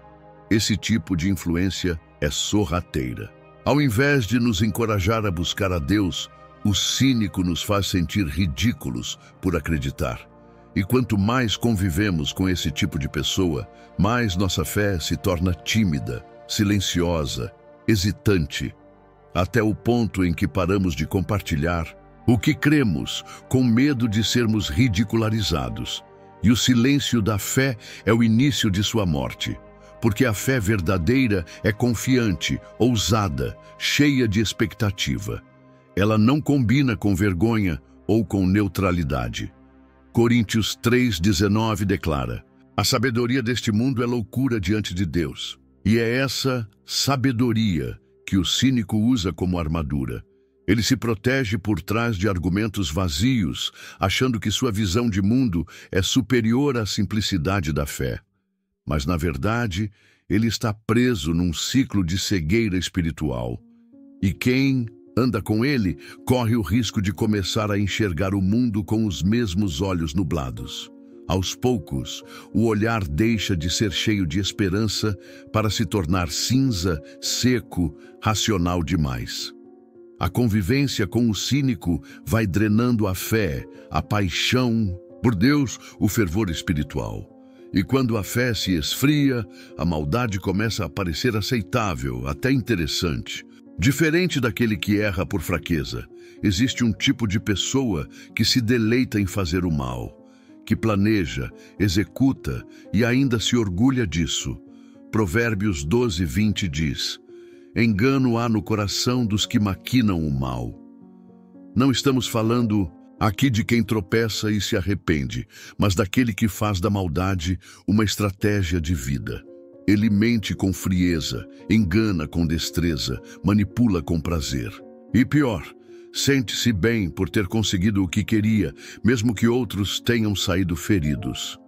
Esse tipo de influência é sorrateira. Ao invés de nos encorajar a buscar a Deus, o cínico nos faz sentir ridículos por acreditar. E quanto mais convivemos com esse tipo de pessoa, mais nossa fé se torna tímida, silenciosa, hesitante, até o ponto em que paramos de compartilhar o que cremos, com medo de sermos ridicularizados. E o silêncio da fé é o início de sua morte. Porque a fé verdadeira é confiante, ousada, cheia de expectativa. Ela não combina com vergonha ou com neutralidade. Coríntios 3,19 declara: a sabedoria deste mundo é loucura diante de Deus. E é essa sabedoria que o cínico usa como armadura. Ele se protege por trás de argumentos vazios, achando que sua visão de mundo é superior à simplicidade da fé. Mas, na verdade, ele está preso num ciclo de cegueira espiritual. E quem anda com ele, corre o risco de começar a enxergar o mundo com os mesmos olhos nublados. Aos poucos, o olhar deixa de ser cheio de esperança para se tornar cinza, seco, racional demais. A convivência com o cínico vai drenando a fé, a paixão por Deus, o fervor espiritual. E quando a fé se esfria, a maldade começa a parecer aceitável, até interessante. Diferente daquele que erra por fraqueza, existe um tipo de pessoa que se deleita em fazer o mal, que planeja, executa e ainda se orgulha disso. Provérbios 12:20 diz: engano há no coração dos que maquinam o mal. Não estamos falando aqui de quem tropeça e se arrepende, mas daquele que faz da maldade uma estratégia de vida. Ele mente com frieza, engana com destreza, manipula com prazer. E pior, sente-se bem por ter conseguido o que queria, mesmo que outros tenham saído feridos.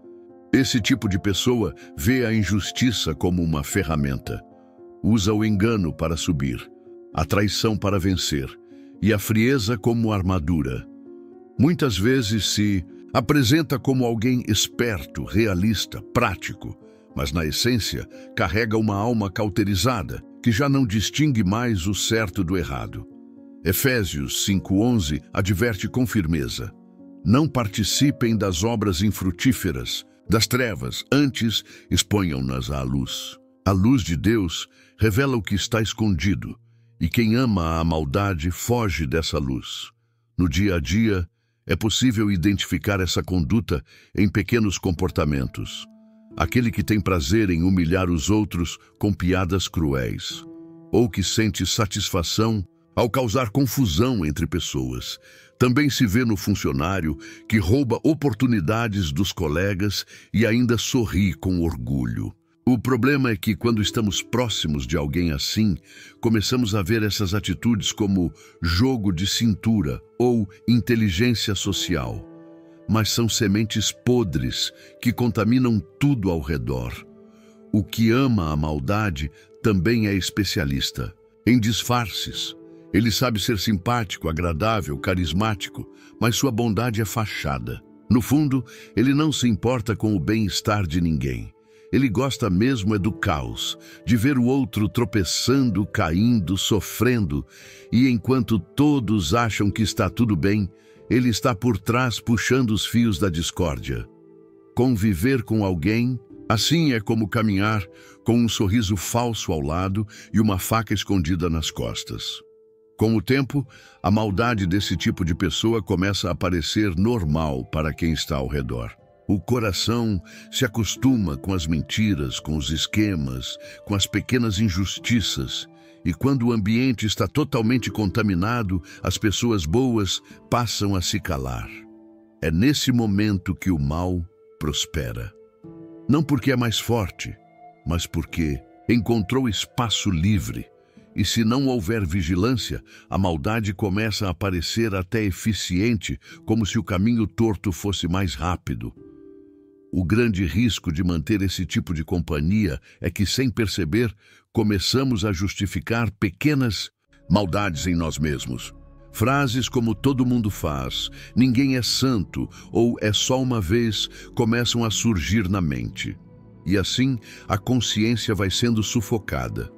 Esse tipo de pessoa vê a injustiça como uma ferramenta. Usa o engano para subir, a traição para vencer e a frieza como armadura. Muitas vezes se apresenta como alguém esperto, realista, prático, mas na essência carrega uma alma cauterizada que já não distingue mais o certo do errado. Efésios 5:11 adverte com firmeza: não participem das obras infrutíferas das trevas, antes exponham-nas à luz. A luz de Deus revela o que está escondido, e quem ama a maldade foge dessa luz. No dia a dia, é possível identificar essa conduta em pequenos comportamentos. Aquele que tem prazer em humilhar os outros com piadas cruéis, ou que sente satisfação ao causar confusão entre pessoas. Também se vê no funcionário que rouba oportunidades dos colegas e ainda sorri com orgulho. O problema é que, quando estamos próximos de alguém assim, começamos a ver essas atitudes como jogo de cintura ou inteligência social. Mas são sementes podres que contaminam tudo ao redor. O que ama a maldade também é especialista em disfarces. Ele sabe ser simpático, agradável, carismático, mas sua bondade é fachada. No fundo, ele não se importa com o bem-estar de ninguém. Ele gosta mesmo é do caos, de ver o outro tropeçando, caindo, sofrendo, e enquanto todos acham que está tudo bem, ele está por trás puxando os fios da discórdia. Conviver com alguém, assim é como caminhar com um sorriso falso ao lado e uma faca escondida nas costas. Com o tempo, a maldade desse tipo de pessoa começa a parecer normal para quem está ao redor. O coração se acostuma com as mentiras, com os esquemas, com as pequenas injustiças. E quando o ambiente está totalmente contaminado, as pessoas boas passam a se calar. É nesse momento que o mal prospera. Não porque é mais forte, mas porque encontrou espaço livre. E se não houver vigilância, a maldade começa a parecer até eficiente, como se o caminho torto fosse mais rápido. O grande risco de manter esse tipo de companhia é que, sem perceber, começamos a justificar pequenas maldades em nós mesmos. Frases como "todo mundo faz", "ninguém é santo" ou "é só uma vez" começam a surgir na mente. E assim, a consciência vai sendo sufocada.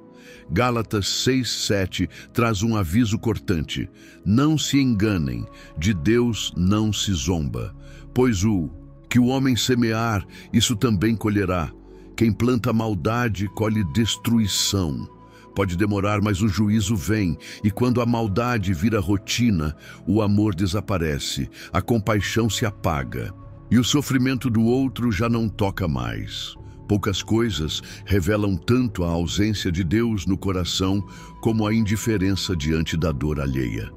Gálatas 6:7 traz um aviso cortante: não se enganem, de Deus não se zomba, pois o que o homem semear, isso também colherá. Quem planta maldade, colhe destruição. Pode demorar, mas o juízo vem, e quando a maldade vira rotina, o amor desaparece, a compaixão se apaga, e o sofrimento do outro já não toca mais. Poucas coisas revelam tanto a ausência de Deus no coração como a indiferença diante da dor alheia.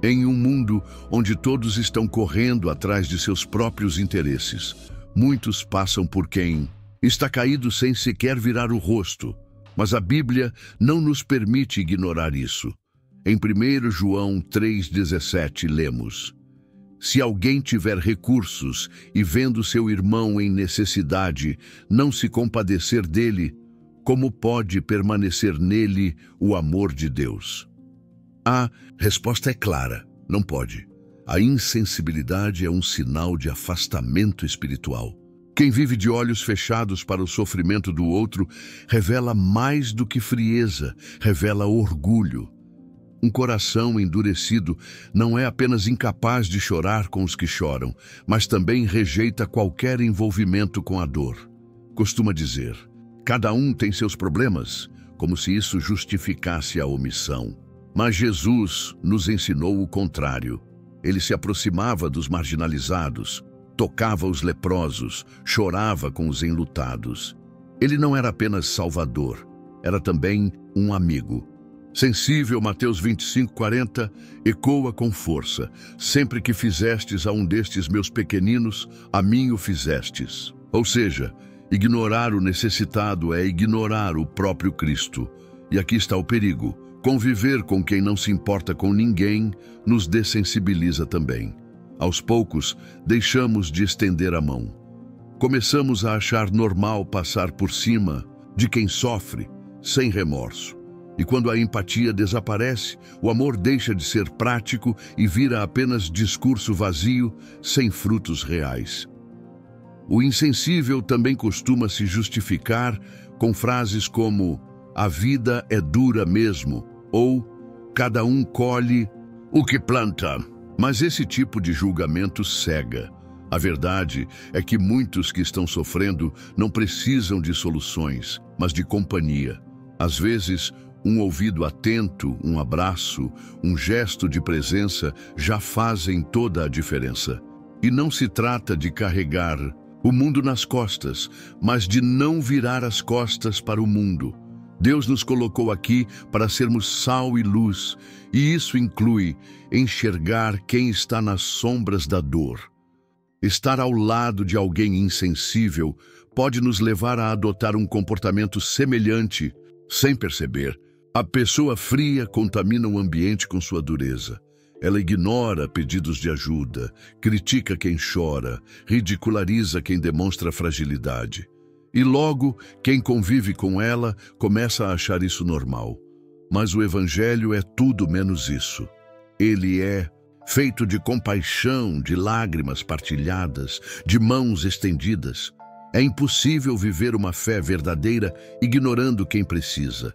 Em um mundo onde todos estão correndo atrás de seus próprios interesses, muitos passam por quem está caído sem sequer virar o rosto. Mas a Bíblia não nos permite ignorar isso. Em 1 João 3,17 lemos: se alguém tiver recursos e vendo seu irmão em necessidade, não se compadecer dele, como pode permanecer nele o amor de Deus? A resposta é clara: não pode. A insensibilidade é um sinal de afastamento espiritual. Quem vive de olhos fechados para o sofrimento do outro revela mais do que frieza, revela orgulho. Um coração endurecido não é apenas incapaz de chorar com os que choram, mas também rejeita qualquer envolvimento com a dor. Costuma dizer: cada um tem seus problemas, como se isso justificasse a omissão. Mas Jesus nos ensinou o contrário. Ele se aproximava dos marginalizados, tocava os leprosos, chorava com os enlutados. Ele não era apenas Salvador, era também um amigo. Sensível, Mateus 25:40, ecoa com força: sempre que fizestes a um destes meus pequeninos, a mim o fizestes. Ou seja, ignorar o necessitado é ignorar o próprio Cristo. E aqui está o perigo: conviver com quem não se importa com ninguém nos dessensibiliza também. Aos poucos, deixamos de estender a mão. Começamos a achar normal passar por cima de quem sofre, sem remorso. E quando a empatia desaparece, o amor deixa de ser prático e vira apenas discurso vazio, sem frutos reais. O insensível também costuma se justificar com frases como: a vida é dura mesmo, ou cada um colhe o que planta. Mas esse tipo de julgamento cega. A verdade é que muitos que estão sofrendo não precisam de soluções, mas de companhia. Às vezes, um ouvido atento, um abraço, um gesto de presença já fazem toda a diferença. E não se trata de carregar o mundo nas costas, mas de não virar as costas para o mundo. Deus nos colocou aqui para sermos sal e luz, e isso inclui enxergar quem está nas sombras da dor. Estar ao lado de alguém insensível pode nos levar a adotar um comportamento semelhante, sem perceber. A pessoa fria contamina o ambiente com sua dureza. Ela ignora pedidos de ajuda, critica quem chora, ridiculariza quem demonstra fragilidade. E logo, quem convive com ela começa a achar isso normal. Mas o Evangelho é tudo menos isso. Ele é feito de compaixão, de lágrimas partilhadas, de mãos estendidas. É impossível viver uma fé verdadeira ignorando quem precisa.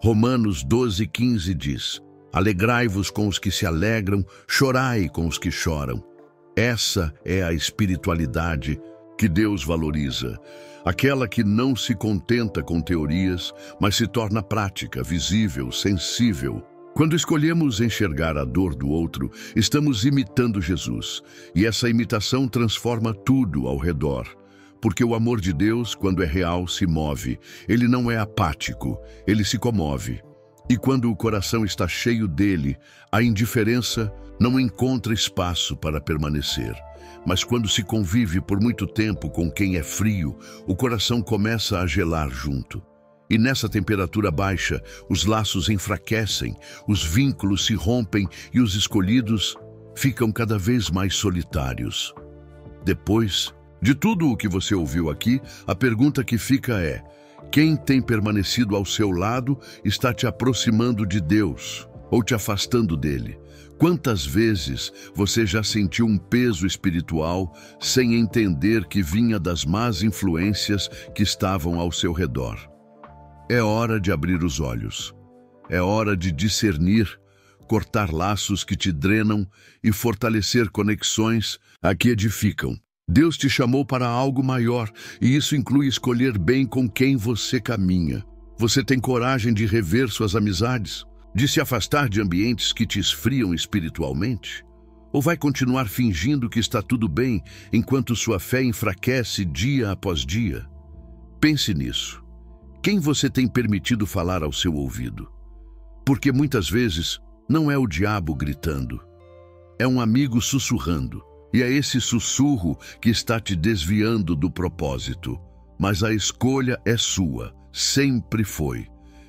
Romanos 12:15 diz: alegrai-vos com os que se alegram, chorai com os que choram. Essa é a espiritualidade que Deus valoriza. Aquela que não se contenta com teorias, mas se torna prática, visível, sensível. Quando escolhemos enxergar a dor do outro, estamos imitando Jesus. E essa imitação transforma tudo ao redor. Porque o amor de Deus, quando é real, se move. Ele não é apático, ele se comove. E quando o coração está cheio dele, a indiferença não encontra espaço para permanecer. Mas quando se convive por muito tempo com quem é frio, o coração começa a gelar junto. E nessa temperatura baixa, os laços enfraquecem, os vínculos se rompem e os escolhidos ficam cada vez mais solitários. Depois de tudo o que você ouviu aqui, a pergunta que fica é: quem tem permanecido ao seu lado está te aproximando de Deus ou te afastando dele? Quantas vezes você já sentiu um peso espiritual sem entender que vinha das más influências que estavam ao seu redor? É hora de abrir os olhos. É hora de discernir, cortar laços que te drenam e fortalecer conexões a que edificam. Deus te chamou para algo maior, e isso inclui escolher bem com quem você caminha. Você tem coragem de rever suas amizades? De se afastar de ambientes que te esfriam espiritualmente? Ou vai continuar fingindo que está tudo bem enquanto sua fé enfraquece dia após dia? Pense nisso. Quem você tem permitido falar ao seu ouvido? Porque muitas vezes não é o diabo gritando, é um amigo sussurrando. E é esse sussurro que está te desviando do propósito. Mas a escolha é sua, sempre foi.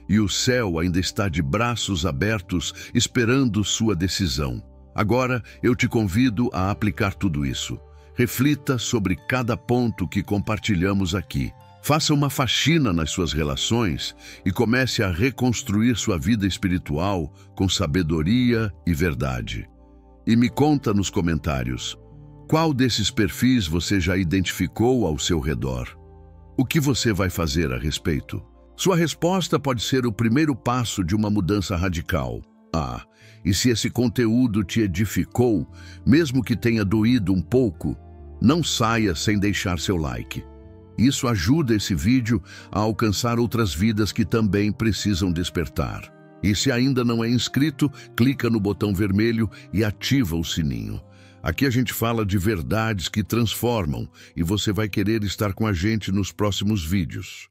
E o céu ainda está de braços abertos, esperando sua decisão. Agora eu te convido a aplicar tudo isso. Reflita sobre cada ponto que compartilhamos aqui. Faça uma faxina nas suas relações e comece a reconstruir sua vida espiritual com sabedoria e verdade. E me conta nos comentários, qual desses perfis você já identificou ao seu redor? O que você vai fazer a respeito? Sua resposta pode ser o primeiro passo de uma mudança radical. E se esse conteúdo te edificou, mesmo que tenha doído um pouco, não saia sem deixar seu like. Isso ajuda esse vídeo a alcançar outras vidas que também precisam despertar. E se ainda não é inscrito, clica no botão vermelho e ativa o sininho. Aqui a gente fala de verdades que transformam e você vai querer estar com a gente nos próximos vídeos.